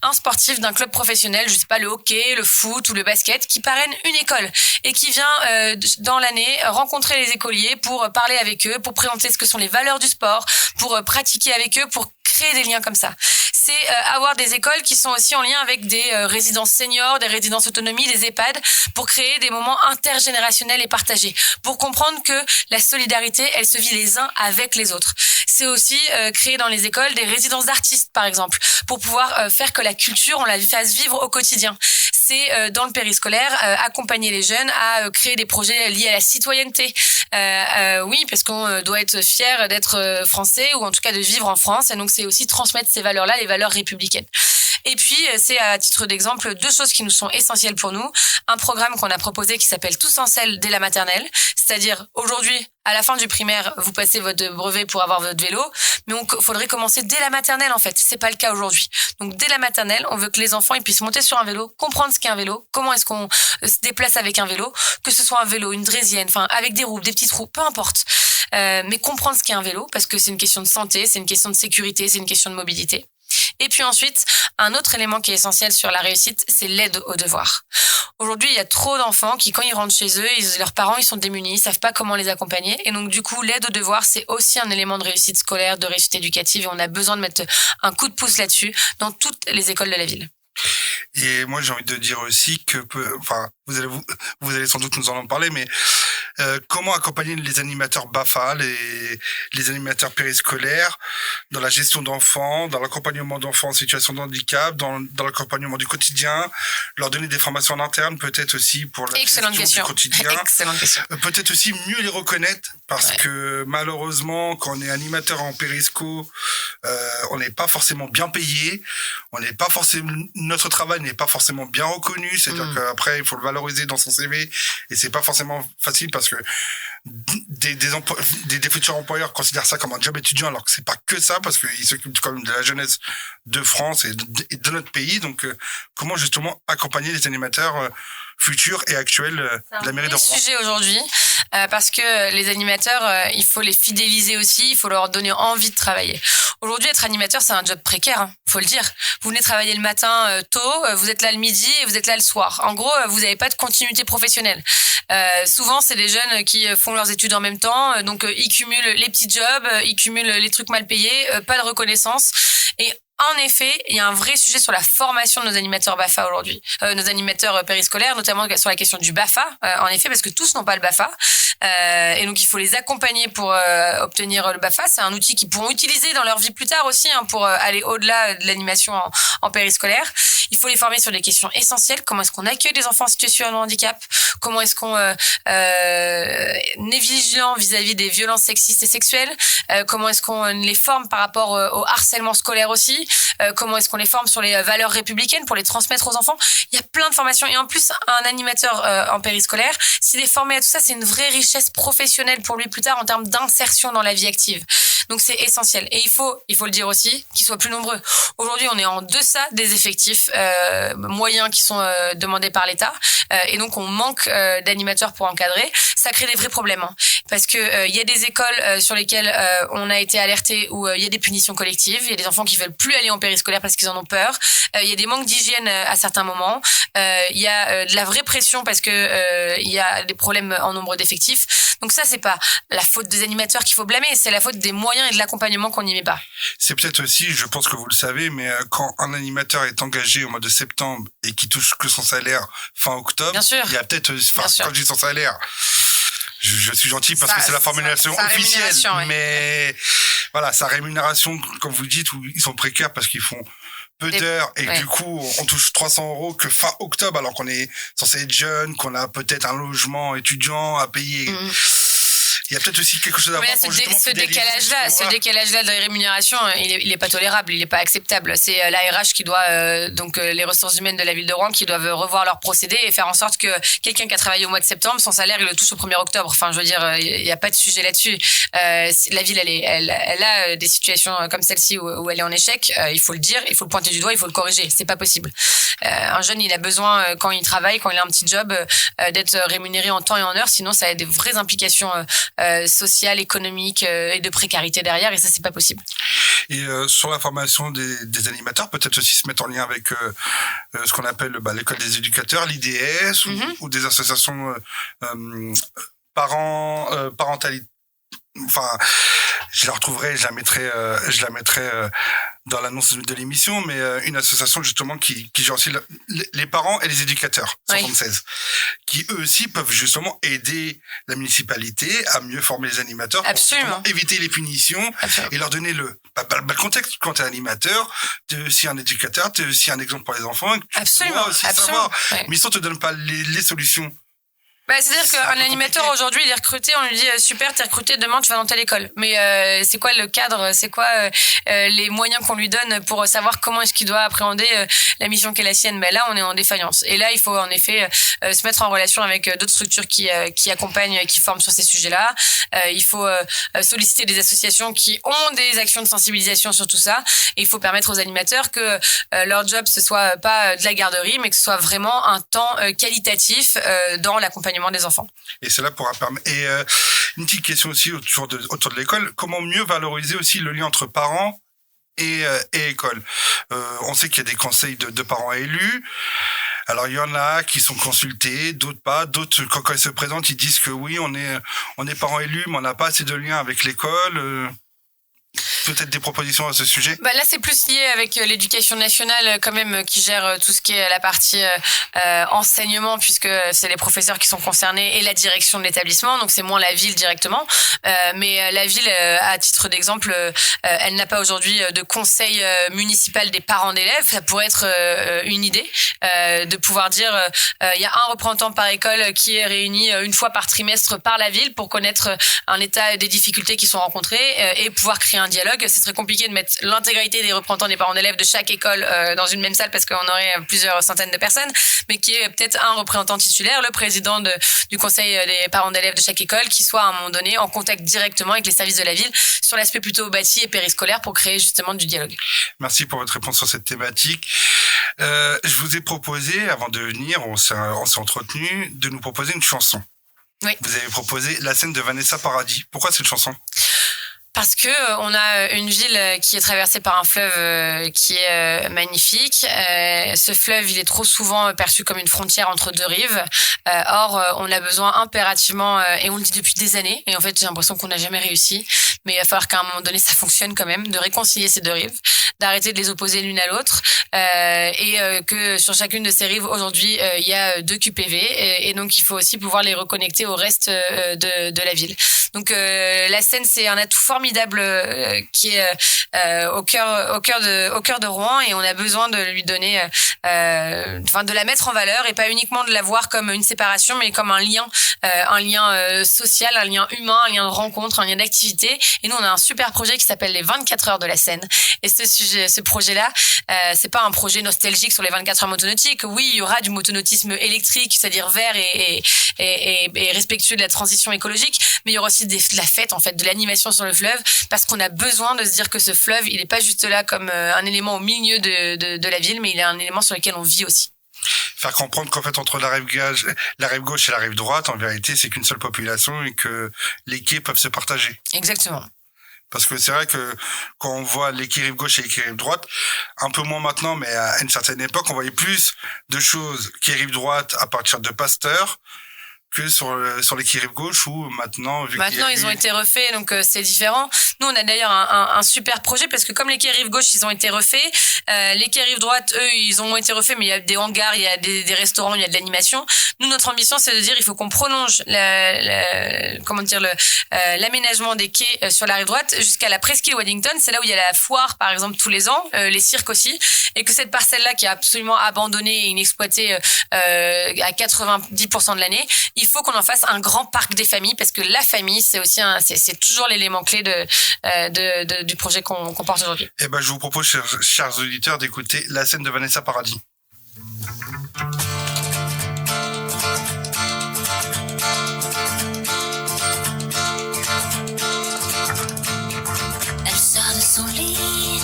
un sportif d'un club professionnel, je sais pas, le hockey, le foot ou le basket, qui parraine une école et qui vient dans l'année rencontrer les écoliers pour parler avec eux, pour présenter ce que sont les valeurs du sport, pour pratiquer avec eux, pour créer des liens comme ça. C'est avoir des écoles qui sont aussi en lien avec des résidences seniors, des résidences autonomie, des EHPAD, pour créer des moments intergénérationnels et partagés, pour comprendre que la solidarité, elle se vit les uns avec les autres. C'est aussi créer dans les écoles des résidences d'artistes, par exemple, pour pouvoir faire que la culture, on la fasse vivre au quotidien. C'est dans le périscolaire accompagner les jeunes à créer des projets liés à la citoyenneté. Oui, parce qu'on doit être fier d'être français ou en tout cas de vivre en France. Et donc, c'est aussi transmettre ces valeurs-là, les valeurs républicaines. Et puis, c'est à titre d'exemple 2 choses qui nous sont essentielles pour nous. Un programme qu'on a proposé qui s'appelle Tous en selle dès la maternelle. C'est-à-dire, aujourd'hui, à la fin du primaire, vous passez votre brevet pour avoir votre vélo. Mais il faudrait commencer dès la maternelle, en fait. C'est pas le cas aujourd'hui. Donc, dès la maternelle, on veut que les enfants ils puissent monter sur un vélo, comprendre ce qu'est un vélo, comment est-ce qu'on se déplace avec un vélo, que ce soit un vélo, une draisienne, enfin, avec des roues, des petites roues, peu importe. Mais comprendre ce qu'est un vélo, parce que c'est une question de santé, c'est une question de sécurité, c'est une question de mobilité. Et puis ensuite, un autre élément qui est essentiel sur la réussite, c'est l'aide aux devoirs. Aujourd'hui, il y a trop d'enfants qui, quand ils rentrent chez eux, leurs parents, ils sont démunis, ils savent pas comment les accompagner. Et donc, du coup, l'aide aux devoirs, c'est aussi un élément de réussite scolaire, de réussite éducative. Et on a besoin de mettre un coup de pouce là-dessus dans toutes les écoles de la ville. Et moi, j'ai envie de dire aussi que, vous allez sans doute nous en parler, mais comment accompagner les animateurs BAFA, les animateurs périscolaires, dans la gestion d'enfants, dans l'accompagnement d'enfants en situation de handicap, dans l'accompagnement du quotidien, leur donner des formations en interne, peut-être aussi pour la gestion du quotidien. Excellente question. Peut-être aussi mieux les reconnaître, parce que malheureusement, quand on est animateur en périsco, on n'est pas forcément bien payé, notre travail n'est pas forcément bien reconnu, c'est-à-dire qu'après il faut le valoriser dans son CV et c'est pas forcément facile parce que des futurs employeurs considèrent ça comme un job étudiant alors que c'est pas que ça parce qu'ils s'occupent quand même de la jeunesse de France et de notre pays. Donc comment justement accompagner les animateurs futurs et actuels de la mairie de Rouen. C'est un sujet aujourd'hui parce que les animateurs, il faut les fidéliser aussi, il faut leur donner envie de travailler. Aujourd'hui, être animateur, c'est un job précaire, hein, faut le dire. Vous venez travailler le matin tôt, vous êtes là le midi et vous êtes là le soir. En gros, vous n'avez pas de continuité professionnelle. Souvent, c'est des jeunes qui font leurs études en même temps, donc ils cumulent les petits jobs, ils cumulent les trucs mal payés, pas de reconnaissance. Et en effet, il y a un vrai sujet sur la formation de nos animateurs BAFA aujourd'hui, nos animateurs périscolaires, notamment sur la question du BAFA, en effet, parce que tous n'ont pas le BAFA. Et donc, il faut les accompagner pour obtenir le BAFA. C'est un outil qu'ils pourront utiliser dans leur vie plus tard aussi, hein, pour aller au-delà de l'animation en périscolaire. Il faut les former sur des questions essentielles. Comment est-ce qu'on accueille des enfants en situation de handicap? Comment est-ce qu'on est vigilant vis-à-vis des violences sexistes et sexuelles? Comment est-ce qu'on les forme par rapport au harcèlement scolaire aussi? Comment est-ce qu'on les forme sur les valeurs républicaines pour les transmettre aux enfants? Il y a plein de formations. Et en plus, un animateur en périscolaire, s'il est formé à tout ça, c'est une vraie richesse professionnelle pour lui plus tard en termes d'insertion dans la vie active. Donc c'est essentiel. Et il faut le dire aussi, qu'ils soient plus nombreux. Aujourd'hui, on est en deçà des effectifs moyens qui sont demandés par l'État. Et donc, on manque d'animateurs pour encadrer. Ça crée des vrais problèmes. Hein, parce que il y a des écoles sur lesquelles on a été alerté où il y a des punitions collectives. Il y a des enfants qui veulent plus aller en périscolaire parce qu'ils en ont peur. Il y a des manques d'hygiène à certains moments. Il y a de la vraie pression parce que il y a des problèmes en nombre d'effectifs. Donc ça, c'est pas la faute des animateurs qu'il faut blâmer, c'est la faute des moyens et de l'accompagnement qu'on n'y met pas. C'est peut-être aussi, je pense que vous le savez, mais quand un animateur est engagé au mois de septembre et qui touche que son salaire fin octobre, bien sûr, il y a peut-être, quand je dis son salaire, je suis gentil parce que c'est la formulation officielle, mais voilà, sa rémunération, comme vous dites, où ils sont précaires parce qu'ils font peu d'heures et du coup on touche 300 € que fin octobre alors qu'on est censé être jeune, qu'on a peut-être un logement étudiant à payer. Il y a peut-être aussi quelque chose à Mais voir là, pour justement ce fidéliser décalage-là de la rémunération, il est pas tolérable, il est pas acceptable. C'est l'ARH qui doit, donc les ressources humaines de la ville de Rouen, qui doivent revoir leurs procédés et faire en sorte que quelqu'un qui a travaillé au mois de septembre, son salaire, il le touche au 1er octobre. Enfin, je veux dire, il y a pas de sujet là-dessus. La ville, elle a des situations comme celle-ci où elle est en échec. Il faut le dire, il faut le pointer du doigt, il faut le corriger. C'est pas possible. Un jeune, il a besoin, quand il travaille, quand il a un petit job, d'être rémunéré en temps et en heure. Sinon, ça a des vraies implications sociales, économiques et de précarité derrière. Et ça, c'est pas possible. Et sur la formation des animateurs, peut-être aussi se mettre en lien avec ce qu'on appelle l'école des éducateurs, l'IDS, ou des associations parentalité. Enfin, je la retrouverai, je la mettrai dans l'annonce de l'émission, mais une association justement qui gère aussi les parents et les éducateurs, 176, qui eux aussi peuvent justement aider la municipalité à mieux former les animateurs pour éviter les punitions et leur donner le contexte. Quand t'es animateur, t'es aussi un éducateur, t'es aussi un exemple pour les enfants. Absolument. Savoir. Mais si on te donne pas les solutions. C'est-à-dire qu'un animateur aujourd'hui, il est recruté, on lui dit super, t'es recruté, demain tu vas dans telle école. Mais c'est quoi le cadre, c'est quoi les moyens qu'on lui donne pour savoir comment est-ce qu'il doit appréhender la mission qui est la sienne? Là, on est en défaillance. Et là, il faut en effet se mettre en relation avec d'autres structures qui accompagnent, qui forment sur ces sujets-là. Il faut solliciter des associations qui ont des actions de sensibilisation sur tout ça. Et il faut permettre aux animateurs que leur job, ce soit pas de la garderie, mais que ce soit vraiment un temps qualitatif dans l'accompagnement des enfants. Et cela pourra permettre. Et une petite question aussi autour de l'école. Comment mieux valoriser aussi le lien entre parents et école? On sait qu'il y a des conseils de parents élus. Alors il y en a qui sont consultés, d'autres pas. D'autres, quand ils se présentent, ils disent que oui, on est parents élus, mais on n'a pas assez de lien avec l'école. Peut-être des propositions à ce sujet? Là, c'est plus lié avec l'éducation nationale quand même, qui gère tout ce qui est la partie enseignement, puisque c'est les professeurs qui sont concernés et la direction de l'établissement, donc c'est moins la ville directement. Mais la ville, à titre d'exemple, elle n'a pas aujourd'hui de conseil municipal des parents d'élèves. Ça pourrait être une idée de pouvoir dire il y a un représentant par école qui est réuni une fois par trimestre par la ville pour connaître un état des difficultés qui sont rencontrées et pouvoir créer un dialogue. C'est très compliqué de mettre l'intégralité des représentants des parents d'élèves de chaque école dans une même salle parce qu'on aurait plusieurs centaines de personnes, mais qui est peut-être un représentant titulaire, le président du conseil des parents d'élèves de chaque école, qui soit à un moment donné en contact directement avec les services de la ville sur l'aspect plutôt bâti et périscolaire pour créer justement du dialogue. Merci pour votre réponse sur cette thématique. Je vous ai proposé, avant de venir, on s'est entretenu, de nous proposer une chanson. Oui. Vous avez proposé La scène de Vanessa Paradis. Pourquoi cette chanson? Parce que on a une ville qui est traversée par un fleuve qui est magnifique. Ce fleuve, il est trop souvent perçu comme une frontière entre deux rives. Or, on a besoin impérativement, et on le dit depuis des années, et en fait, j'ai l'impression qu'on n'a jamais réussi, mais il va falloir qu'à un moment donné, ça fonctionne quand même, de réconcilier ces deux rives, d'arrêter de les opposer l'une à l'autre, et que sur chacune de ces rives, aujourd'hui, il y a 2 QPV, et donc il faut aussi pouvoir les reconnecter au reste de la ville. Donc, la Seine, c'est un atout formidable qui est au cœur de Rouen, et on a besoin de lui donner, de la mettre en valeur et pas uniquement de la voir comme une séparation, mais comme un lien social, un lien humain, un lien de rencontre, un lien d'activité. Et nous, on a un super projet qui s'appelle les 24 heures de la Seine. Et ce projet-là, c'est pas un projet nostalgique sur les 24 heures motonautiques. Oui, il y aura du motonautisme électrique, c'est-à-dire vert et respectueux de la transition écologique, mais il y aura aussi de la fête, en fait, de l'animation sur le fleuve, parce qu'on a besoin de se dire que ce fleuve, il est pas juste là comme un élément au milieu de la ville, mais il est un élément sur lequel on vit aussi. Faire comprendre qu'en fait, entre la rive gauche et la rive droite, en vérité, c'est qu'une seule population et que les quais peuvent se partager. Exactement. Parce que c'est vrai que quand on voit les quais rive gauche et les quais rive droite, un peu moins maintenant, mais à une certaine époque, on voyait plus de choses quais rive droite à partir de Pasteur que sur les quais rive gauche, où maintenant ils ont été refaits, donc c'est différent. Nous, on a d'ailleurs un super projet, parce que comme les quais rive gauche, ils ont été refaits, les quais rive droite, eux, ils ont été refaits, mais il y a des hangars, il y a des restaurants, il y a de l'animation. Nous, notre ambition, c'est de dire il faut qu'on prolonge l'aménagement des quais sur la rive droite jusqu'à la presqu'île Waddington. C'est là où il y a la foire, par exemple, tous les ans, les cirques aussi, et que cette parcelle-là, qui est absolument abandonnée et inexploitée à 90% de l'année, il faut qu'on en fasse un grand parc des familles, parce que la famille, c'est aussi c'est toujours l'élément clé du projet qu'on porte aujourd'hui. Eh ben, je vous propose, chers auditeurs, d'écouter la scène de Vanessa Paradis. Elle sort de son lit,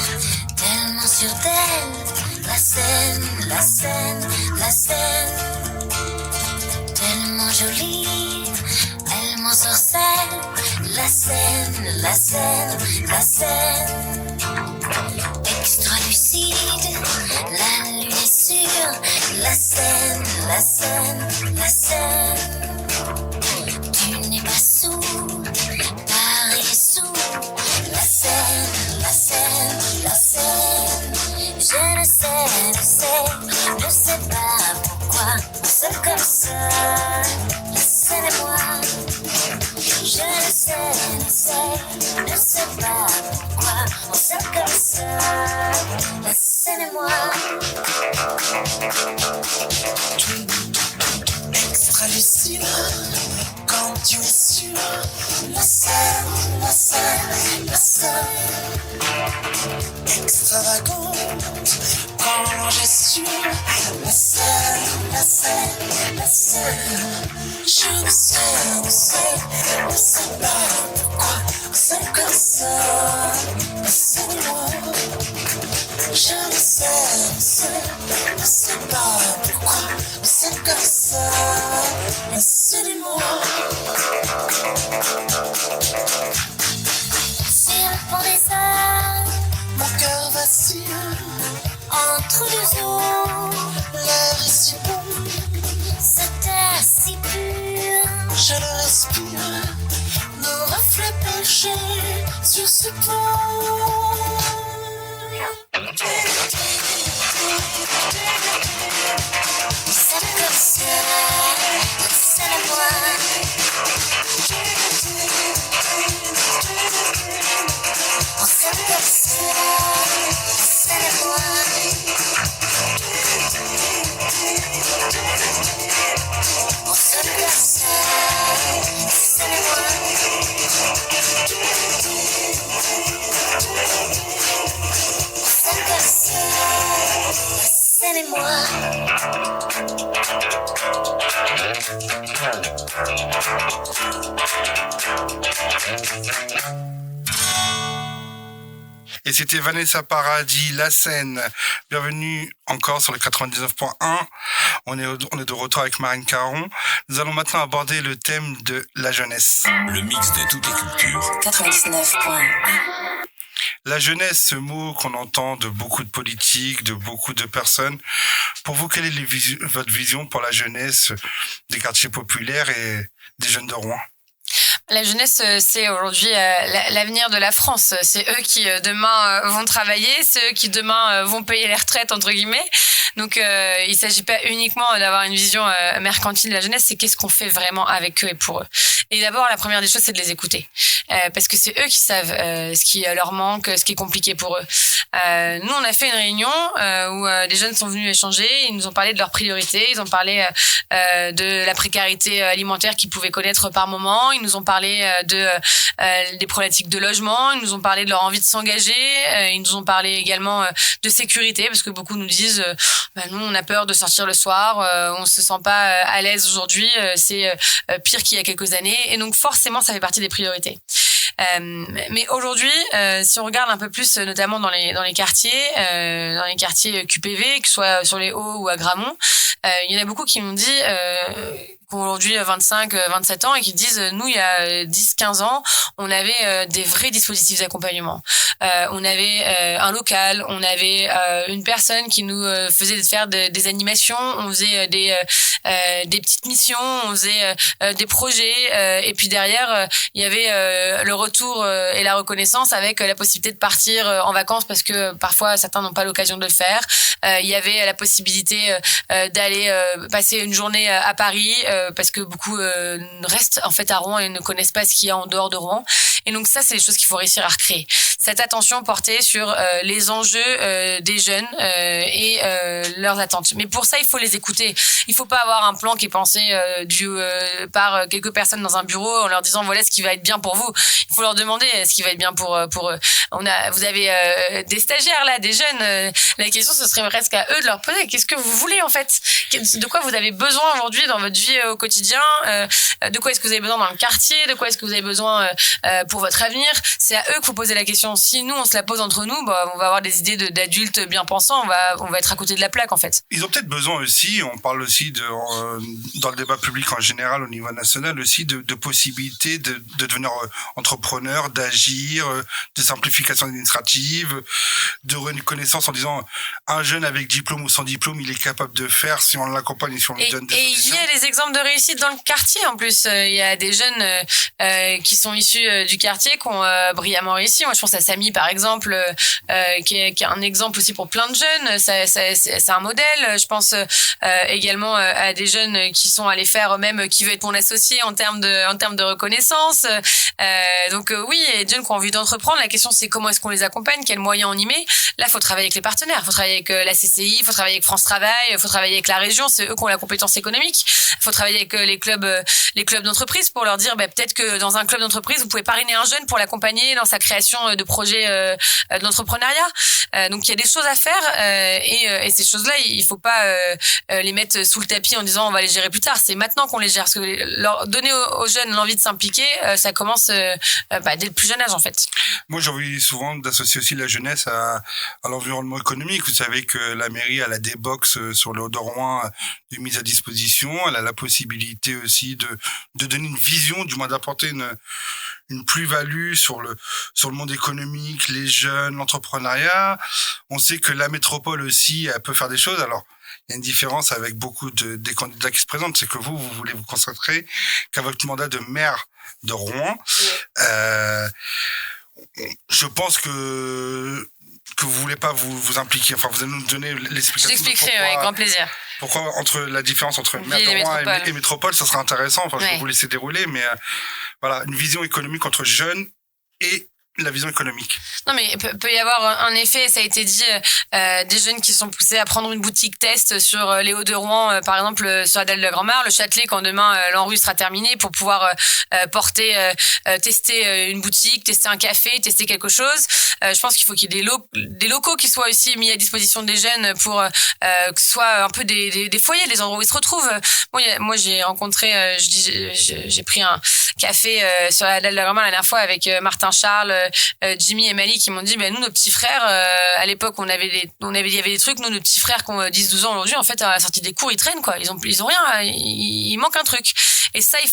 tellement sûre d'elle. La scène, la scène, la scène, tellement jolie, elle m'ensorcelle. La scène, la scène, la scène, extra lucide, la lune est sûre. La scène, la scène, la scène, tu n'es pas sourd, Paris est sourd. La scène, la scène, la scène, je ne sais pas pourquoi on s'aime comme ça. La scène et moi, je ne sais pas pourquoi on s'aime comme ça. La scène et moi, extra lucide, quand tu es sûr. La scène, la scène, la scène, extravagante, quand je suis. La scène, la scène, la scène, je ne sais pas pourquoi c'est comme ça. La scène et moi, je ne sais pas pourquoi c'est comme ça. La scène et moi, sur le pont des Arts, mon cœur vacille entre deux eaux. L'air est si bon, cet air si pur, je le respire. Nos reflets penchés sur ce pont. C'est comme ça, c'est à moi. On s'aime comme ça, c'est à moi. On s'aime comme ça, c'est à moi. On s'aime comme ça, c'est à moi. Et c'était Vanessa Paradis, La Scène. Bienvenue encore sur le 99.1. On est de retour avec Marine Caron. Nous allons maintenant aborder le thème de la jeunesse. Le mix de toutes les cultures. 99.1. La jeunesse, ce mot qu'on entend de beaucoup de politiques, de beaucoup de personnes. Pour vous, quelle est votre vision pour la jeunesse des quartiers populaires et des jeunes de Rouen ? La jeunesse, c'est aujourd'hui l'avenir de la France. C'est eux qui demain vont travailler, c'est eux qui demain vont payer les retraites, entre guillemets. Donc, il ne s'agit pas uniquement d'avoir une vision mercantile de la jeunesse, c'est qu'est-ce qu'on fait vraiment avec eux et pour eux. Et d'abord, la première des choses, c'est de les écouter. Parce que c'est eux qui savent ce qui leur manque, ce qui est compliqué pour eux. Nous, on a fait une réunion où des jeunes sont venus échanger, ils nous ont parlé de leurs priorités, ils ont parlé de la précarité alimentaire qu'ils pouvaient connaître par moment, ils nous ont parlé des problématiques de logement, ils nous ont parlé de leur envie de s'engager, ils nous ont parlé également de sécurité, parce que beaucoup nous disent nous, on a peur de sortir le soir, on se sent pas à l'aise aujourd'hui, c'est pire qu'il y a quelques années, et donc forcément, ça fait partie des priorités. Mais aujourd'hui, si on regarde un peu plus, notamment dans les quartiers QPV, que ce soit sur les Hauts ou à Gramont, il y en a beaucoup qui m'ont dit qui ont aujourd'hui 25, 27 ans et qui disent nous, il y a 10, 15 ans, on avait des vrais dispositifs d'accompagnement. On avait un local, on avait une personne qui nous faisait faire des animations, on faisait des petites missions, on faisait des projets, et puis derrière, il y avait le retour et la reconnaissance avec la possibilité de partir en vacances parce que parfois certains n'ont pas l'occasion de le faire. Il y avait la possibilité d'aller passer une journée à Paris parce que beaucoup restent en fait à Rouen et ne connaissent pas ce qu'il y a en dehors de Rouen. Et donc ça, c'est des choses qu'il faut réussir à recréer. cette attention portée sur les enjeux des jeunes et leurs attentes. Mais pour ça, il faut les écouter. Il faut pas avoir un plan qui est pensé par quelques personnes dans un bureau en leur disant voilà ce qui va être bien pour vous. Il faut leur demander ce qui va être bien pour eux. Vous avez des stagiaires là, des jeunes. La question ce serait presque à eux de leur poser qu'est-ce que vous voulez en fait, de quoi vous avez besoin aujourd'hui dans votre vie au quotidien, de quoi est-ce que vous avez besoin dans le quartier, de quoi est-ce que vous avez besoin pour votre avenir. C'est à eux qu'il faut poser la question. Si nous on se la pose entre nous, on va avoir des idées d'adultes bien pensants, on va être à côté de la plaque en fait. Ils ont peut-être besoin aussi, on parle aussi dans le débat public en général au niveau national aussi de possibilités de devenir entrepreneur, d'agir, de simplification administrative, de reconnaissance en disant un jeune avec diplôme ou sans diplôme il est capable de faire si on l'accompagne et si on lui donne des solutions. Et il y a des exemples de réussite dans le quartier en plus. Il y a des jeunes qui sont issus du quartier qui ont brillamment réussi. Moi je pense à Samy par exemple qui est un exemple aussi pour plein de jeunes. C'est un modèle. Je pense également à des jeunes qui sont allés faire eux-mêmes qui veut être mon associé en termes de reconnaissance. Donc oui, il y a des jeunes qui ont envie d'entreprendre. La question c'est comment est-ce qu'on les accompagne, quels moyens on y met. Là, faut travailler avec les partenaires, faut travailler avec la CCI, faut travailler avec France Travail, faut travailler avec la région, c'est eux qui ont la compétence économique. Faut travailler avec les clubs d'entreprise pour leur dire peut-être que dans un club d'entreprise, vous pouvez parrainer un jeune pour l'accompagner dans sa création de projets d'entrepreneuriat. Donc il y a des choses à faire et ces choses-là, il faut pas les mettre sous le tapis en disant on va les gérer plus tard. C'est maintenant qu'on les gère. Parce que leur donner aux jeunes l'envie de s'impliquer, ça commence dès le plus jeune âge en fait. Moi, j'ai envie souvent d'associer aussi la jeunesse à l'environnement économique. Vous savez que la mairie elle a des box sur le haut de Rouen de mise à disposition. Elle a la possibilité aussi de donner une vision, du moins d'apporter une plus-value sur le monde économique, les jeunes, l'entrepreneuriat. On sait que la métropole aussi, elle peut faire des choses. Alors, il y a une différence avec beaucoup des candidats qui se présentent, c'est que vous voulez vous concentrer qu'à votre mandat de maire de Rouen. Je pense que vous voulez pas vous impliquer. Enfin, vous allez nous donner l'explication. Je l'expliquerai avec grand plaisir. Pourquoi la différence entre maire de Rouen et métropole, ça sera intéressant. Enfin, je vais vous laisser dérouler, mais voilà, une vision économique entre jeunes et la vision économique. Non, mais peut y avoir un effet, ça a été dit, des jeunes qui sont poussés à prendre une boutique test sur les Hauts de Rouen, par exemple sur la dalle de la Grand-Mare, le Châtelet, quand demain l'ANRU sera terminé, pour pouvoir tester une boutique, tester un café, tester quelque chose. Je pense qu'il faut qu'il y ait des locaux qui soient aussi mis à disposition des jeunes pour que ce soit un peu des foyers, des endroits où ils se retrouvent. Moi j'ai rencontré, j'ai pris un café sur la dalle de la Grand-Mare la dernière fois avec Martin Charles, Jimmy et Mali qui m'ont dit nous nos petits frères à l'époque il y avait des trucs, nous nos petits frères qui ont 10-12 ans aujourd'hui en fait à la sortie des cours ils traînent quoi, ils ont rien, il manque un truc et ça il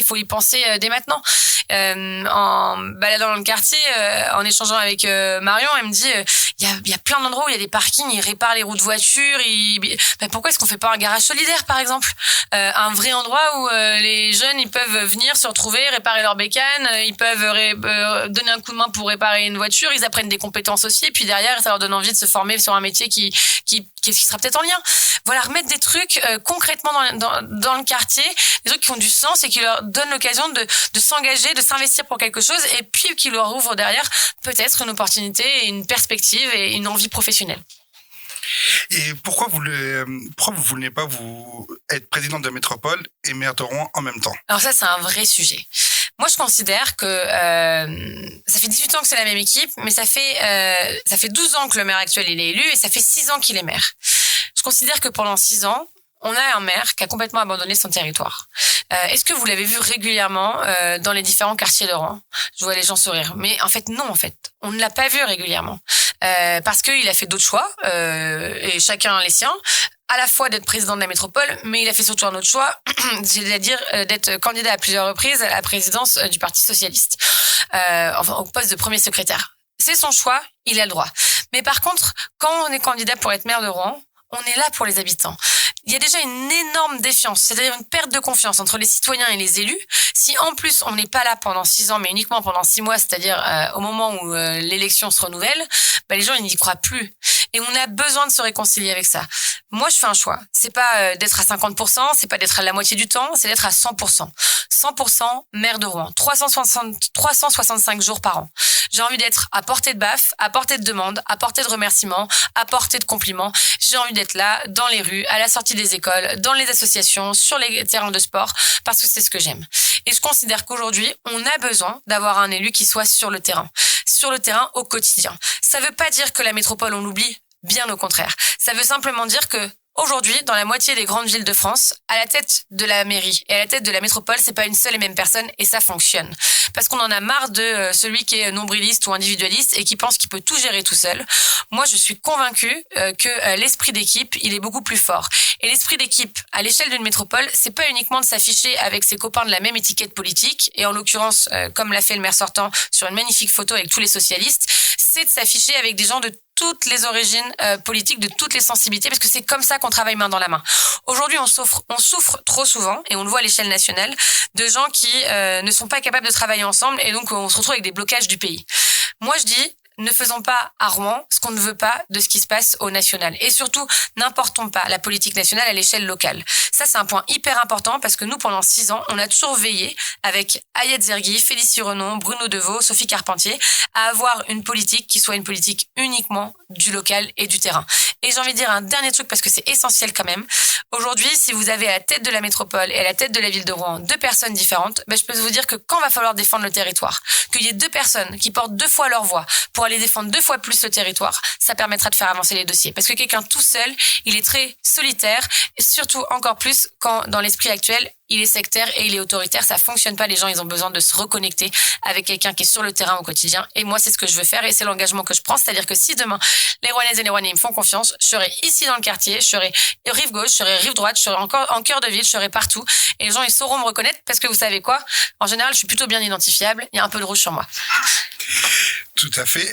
faut y penser dès maintenant. En baladant dans le quartier, en échangeant avec Marion, elle me dit il y a plein d'endroits où il y a des parkings, ils réparent les roues de voitures, pourquoi est-ce qu'on fait pas un garage solidaire par exemple, un vrai endroit où les jeunes ils peuvent venir se retrouver, réparer leurs bécanes, ils peuvent donner un coup de main pour réparer une voiture, ils apprennent des compétences aussi et puis derrière ça leur donne envie de se former sur un métier qui sera peut-être en lien. Voilà, remettre des trucs concrètement dans le quartier, des trucs qui ont du sens et qui leur donnent l'occasion de s'engager, de s'investir pour quelque chose et puis qui leur ouvrent derrière peut-être une opportunité, une perspective et une envie professionnelle. Et pourquoi vous voulez pas être présidente de métropole et maire de Rouen en même temps? Alors ça, c'est un vrai sujet. Moi, je considère que ça fait 18 ans que c'est la même équipe, mais ça fait 12 ans que le maire actuel il est élu et ça fait 6 ans qu'il est maire. Je considère que pendant 6 ans, on a un maire qui a complètement abandonné son territoire. Est-ce que vous l'avez vu régulièrement dans les différents quartiers de Rouen? Je vois les gens sourire. Mais en fait, non, on ne l'a pas vu régulièrement. Parce qu'il a fait d'autres choix, et chacun les siens, à la fois d'être président de la métropole, mais il a fait surtout un autre choix, c'est-à-dire d'être candidat à plusieurs reprises à la présidence du Parti socialiste, au poste de premier secrétaire. C'est son choix, il a le droit. Mais par contre, quand on est candidat pour être maire de Rouen, on est là pour les habitants. Il y a déjà une énorme défiance, c'est-à-dire une perte de confiance entre les citoyens et les élus. Si en plus on n'est pas là pendant 6 ans, mais uniquement pendant 6 mois, c'est-à-dire au moment où l'élection se renouvelle, les gens ils n'y croient plus. Et on a besoin de se réconcilier avec ça. Moi, je fais un choix. C'est pas d'être à 50%, c'est pas d'être à la moitié du temps, c'est d'être à 100%. 100% maire de Rouen. 365 jours par an. J'ai envie d'être à portée de baffe, à portée de demande, à portée de remerciements, à portée de compliments. J'ai envie d'être là, dans les rues, à la sortie des écoles, dans les associations, sur les terrains de sport, parce que c'est ce que j'aime. Et je considère qu'aujourd'hui, on a besoin d'avoir un élu qui soit sur le terrain au quotidien. Ça veut pas dire que la métropole, on l'oublie, bien au contraire. Ça veut simplement dire que aujourd'hui, dans la moitié des grandes villes de France, à la tête de la mairie et à la tête de la métropole, c'est pas une seule et même personne et ça fonctionne. Parce qu'on en a marre de celui qui est nombriliste ou individualiste et qui pense qu'il peut tout gérer tout seul. Moi, je suis convaincue que l'esprit d'équipe, il est beaucoup plus fort. Et l'esprit d'équipe, à l'échelle d'une métropole, c'est pas uniquement de s'afficher avec ses copains de la même étiquette politique, et en l'occurrence, comme l'a fait le maire sortant sur une magnifique photo avec tous les socialistes, c'est de s'afficher avec des gens de toutes les origines politiques, de toutes les sensibilités, parce que c'est comme ça qu'on travaille main dans la main. Aujourd'hui, on souffre trop souvent, et on le voit à l'échelle nationale, de gens qui ne sont pas capables de travailler ensemble, et donc on se retrouve avec des blocages du pays. Moi, je dis, ne faisons pas à Rouen ce qu'on ne veut pas de ce qui se passe au national. Et surtout, n'importons pas la politique nationale à l'échelle locale. Ça, c'est un point hyper important parce que nous, pendant 6 ans, on a toujours veillé avec Ayette Zergui, Félicie Renon, Bruno Deveau, Sophie Carpentier, à avoir une politique qui soit une politique uniquement du local et du terrain. Et j'ai envie de dire un dernier truc parce que c'est essentiel quand même. Aujourd'hui, si vous avez à la tête de la métropole et à la tête de la ville de Rouen 2 personnes différentes, je peux vous dire que quand va falloir défendre le territoire, qu'il y ait 2 personnes qui portent 2 fois leur voix pour aller défendre 2 fois plus le territoire, ça permettra de faire avancer les dossiers. Parce que quelqu'un tout seul, il est très solitaire, et surtout encore plus quand dans l'esprit actuel, il est sectaire et il est autoritaire, ça fonctionne pas, les gens ils ont besoin de se reconnecter avec quelqu'un qui est sur le terrain au quotidien, et moi c'est ce que je veux faire et c'est l'engagement que je prends, c'est-à-dire que si demain les Rouennaises et les Rouennais me font confiance, je serai ici dans le quartier, je serai rive gauche, je serai rive droite, je serai encore en cœur de ville, je serai partout, et les gens ils sauront me reconnaître parce que vous savez quoi, en général je suis plutôt bien identifiable, il y a un peu de rouge sur moi. Tout à fait.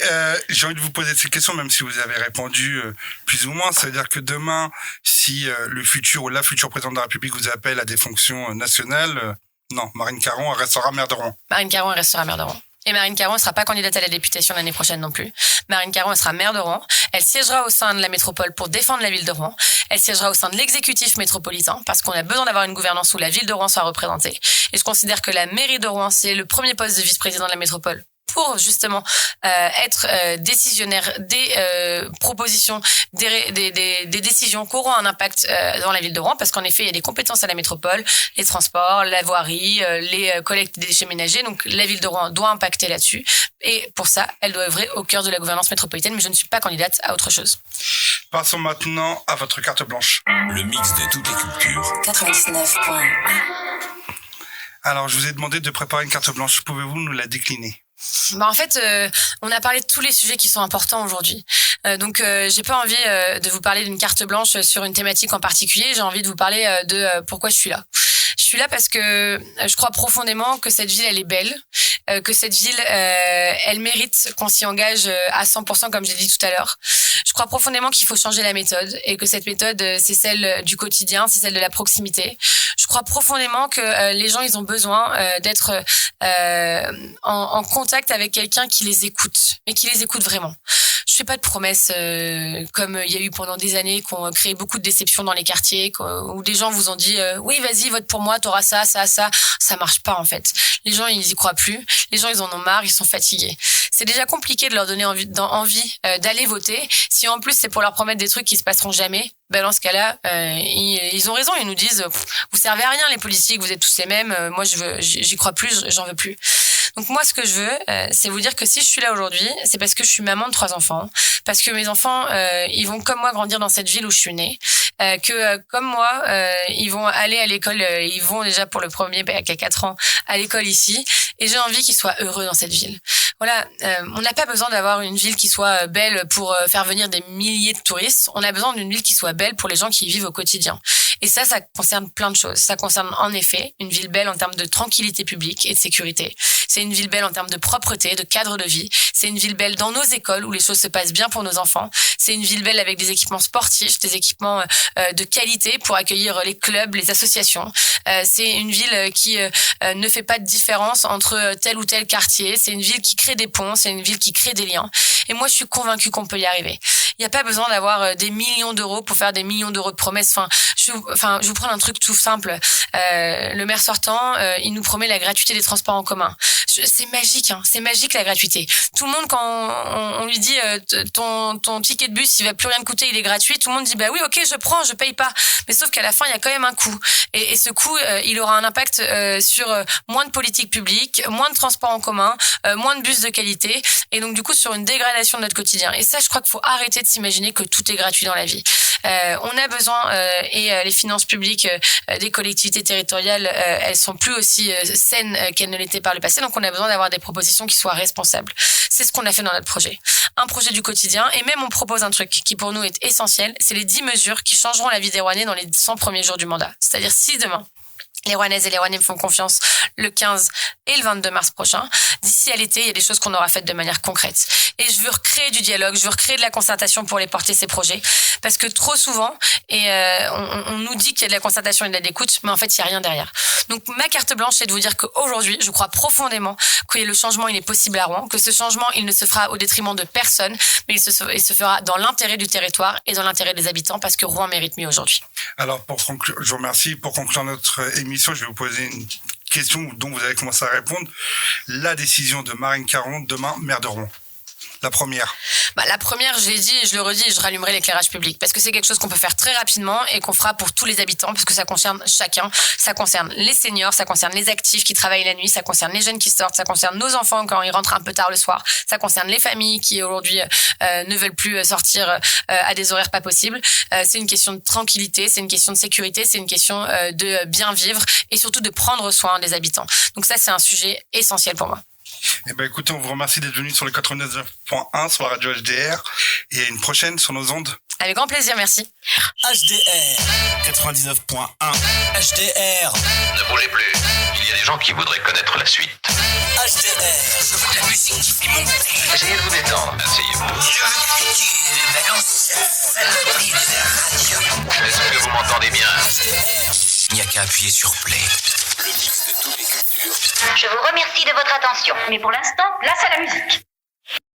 J'ai envie de vous poser cette question, même si vous avez répondu plus ou moins. Ça veut dire que demain, si le futur ou la future présidente de la République vous appelle à des fonctions nationales, non, Marine Caron elle restera maire de Rouen. Marine Caron elle restera maire de Rouen. Et Marine Caron ne sera pas candidate à la députation l'année prochaine non plus. Marine Caron elle sera maire de Rouen. Elle siégera au sein de la métropole pour défendre la ville de Rouen. Elle siégera au sein de l'exécutif métropolitain parce qu'on a besoin d'avoir une gouvernance où la ville de Rouen soit représentée. Et je considère que la mairie de Rouen, c'est le premier poste de vice-président de la métropole pour justement être décisionnaire des propositions, des décisions qui auront un impact dans la ville de Rouen, parce qu'en effet, il y a des compétences à la métropole, les transports, la voirie, les collectes des déchets ménagers, donc la ville de Rouen doit impacter là-dessus, et pour ça, elle doit œuvrer au cœur de la gouvernance métropolitaine, mais je ne suis pas candidate à autre chose. Passons maintenant à votre carte blanche. Le mix de toutes les cultures. 99.1. Alors, je vous ai demandé de préparer une carte blanche, pouvez-vous nous la décliner ? En fait, on a parlé de tous les sujets qui sont importants aujourd'hui. Donc, j'ai pas envie de vous parler d'une carte blanche sur une thématique en particulier. J'ai envie de vous parler de pourquoi je suis là. Je suis là parce que je crois profondément que cette ville, elle est belle, que cette ville, elle mérite qu'on s'y engage à 100%, comme j'ai dit tout à l'heure. Je crois profondément qu'il faut changer la méthode et que cette méthode, c'est celle du quotidien, c'est celle de la proximité. Je crois profondément que les gens, ils ont besoin d'être en contact avec quelqu'un qui les écoute, mais qui les écoute vraiment. Je fais pas de promesses comme il y a eu pendant des années qui ont créé beaucoup de déceptions dans les quartiers, où des gens vous ont dit oui, vas-y, vote pour moi, t'auras ça. Ça marche pas en fait. Les gens, ils y croient plus. Les gens, ils en ont marre, ils sont fatigués. C'est déjà compliqué de leur donner envie d'aller voter. Si en plus c'est pour leur promettre des trucs qui se passeront jamais, dans ce cas-là, ils ont raison. Ils nous disent vous servez à rien les politiques, vous êtes tous les mêmes. Moi, j'y crois plus, j'en veux plus. Donc moi, ce que je veux, c'est vous dire que si je suis là aujourd'hui, c'est parce que je suis maman de 3 enfants, parce que mes enfants, ils vont comme moi grandir dans cette ville où je suis née, que comme moi, ils vont aller à l'école, ils vont déjà pour le premier, qui a 4 ans, à l'école ici, et j'ai envie qu'ils soient heureux dans cette ville. Voilà, on n'a pas besoin d'avoir une ville qui soit belle pour faire venir des milliers de touristes. On a besoin d'une ville qui soit belle pour les gens qui y vivent au quotidien. Et ça concerne plein de choses. Ça concerne en effet une ville belle en termes de tranquillité publique et de sécurité. C'est une ville belle en termes de propreté, de cadre de vie. C'est une ville belle dans nos écoles où les choses se passent bien pour nos enfants. C'est une ville belle avec des équipements sportifs, des équipements de qualité pour accueillir les clubs, les associations. C'est une ville qui ne fait pas de différence entre tel ou tel quartier. C'est une ville qui crée des ponts, c'est une ville qui crée des liens. Et moi, je suis convaincue qu'on peut y arriver. Il n'y a pas besoin d'avoir des millions d'euros pour faire des millions d'euros de promesses. Je vous prends un truc tout simple. Le maire sortant, il nous promet la gratuité des transports en commun. C'est magique, hein. C'est magique la gratuité. Tout le monde, quand on lui dit ton ticket de bus, il va plus rien te coûter, il est gratuit, tout le monde dit bah oui, ok, je prends, je paye pas. Mais sauf qu'à la fin, il y a quand même un coût. Et ce coût, il aura un impact sur moins de politique publique, moins de transports en commun, moins de bus de qualité, et donc du coup sur une dégradation de notre quotidien. Et ça, je crois qu'il faut arrêter de s'imaginer que tout est gratuit dans la vie. On a besoin, et les finances publiques des collectivités territoriales, elles sont plus aussi saines qu'elles ne l'étaient par le passé, donc on a besoin d'avoir des propositions qui soient responsables. C'est ce qu'on a fait dans notre projet. Un projet du quotidien, et même on propose un truc qui pour nous est essentiel, c'est les 10 mesures qui changeront la vie des Rouennais dans les 100 premiers jours du mandat. C'est-à-dire si demain, les Rouennaises et les Rouennais me font confiance le 15 et le 22 mars prochain. D'ici à l'été, il y a des choses qu'on aura faites de manière concrète. Et je veux recréer du dialogue, je veux recréer de la concertation pour les porter ces projets. Parce que trop souvent, on nous dit qu'il y a de la concertation et de l'écoute, mais en fait, il n'y a rien derrière. Donc ma carte blanche, c'est de vous dire qu'aujourd'hui, je crois profondément que le changement, il est possible à Rouen, que ce changement, il ne se fera au détriment de personne, mais il se fera dans l'intérêt du territoire et dans l'intérêt des habitants, parce que Rouen mérite mieux aujourd'hui. Alors, pour conclure, je vous remercie. Pour conclure notre émission, je vais vous poser une question dont vous allez commencer à répondre. La décision de Marine Caron, demain, maire de Rouen. La première. La première, je l'ai dit et je le redis, je rallumerai l'éclairage public parce que c'est quelque chose qu'on peut faire très rapidement et qu'on fera pour tous les habitants parce que ça concerne chacun. Ça concerne les seniors, ça concerne les actifs qui travaillent la nuit, ça concerne les jeunes qui sortent, ça concerne nos enfants quand ils rentrent un peu tard le soir, ça concerne les familles qui aujourd'hui ne veulent plus sortir à des horaires pas possibles. C'est une question de tranquillité, c'est une question de sécurité, c'est une question de bien vivre et surtout de prendre soin des habitants. Donc ça, c'est un sujet essentiel pour moi. Eh ben, écoutez, on vous remercie d'être venu sur le 99.1 sur la radio HDR et à une prochaine sur nos ondes. Avec grand plaisir, merci. HDR 99.1 HDR. Ne bougez plus. Il y a des gens qui voudraient connaître la suite. HDR. Je veux de la musique qui fait monter. Essayez de vous détendre. Asseyez-vous. Je veux que tu balances saloperie de la radio. Est-ce que vous m'entendez bien? HDR. Il n'y a qu'à appuyer sur play. Le mix de toutes les cultures. Je vous remercie de votre attention, mais pour l'instant, place à la musique.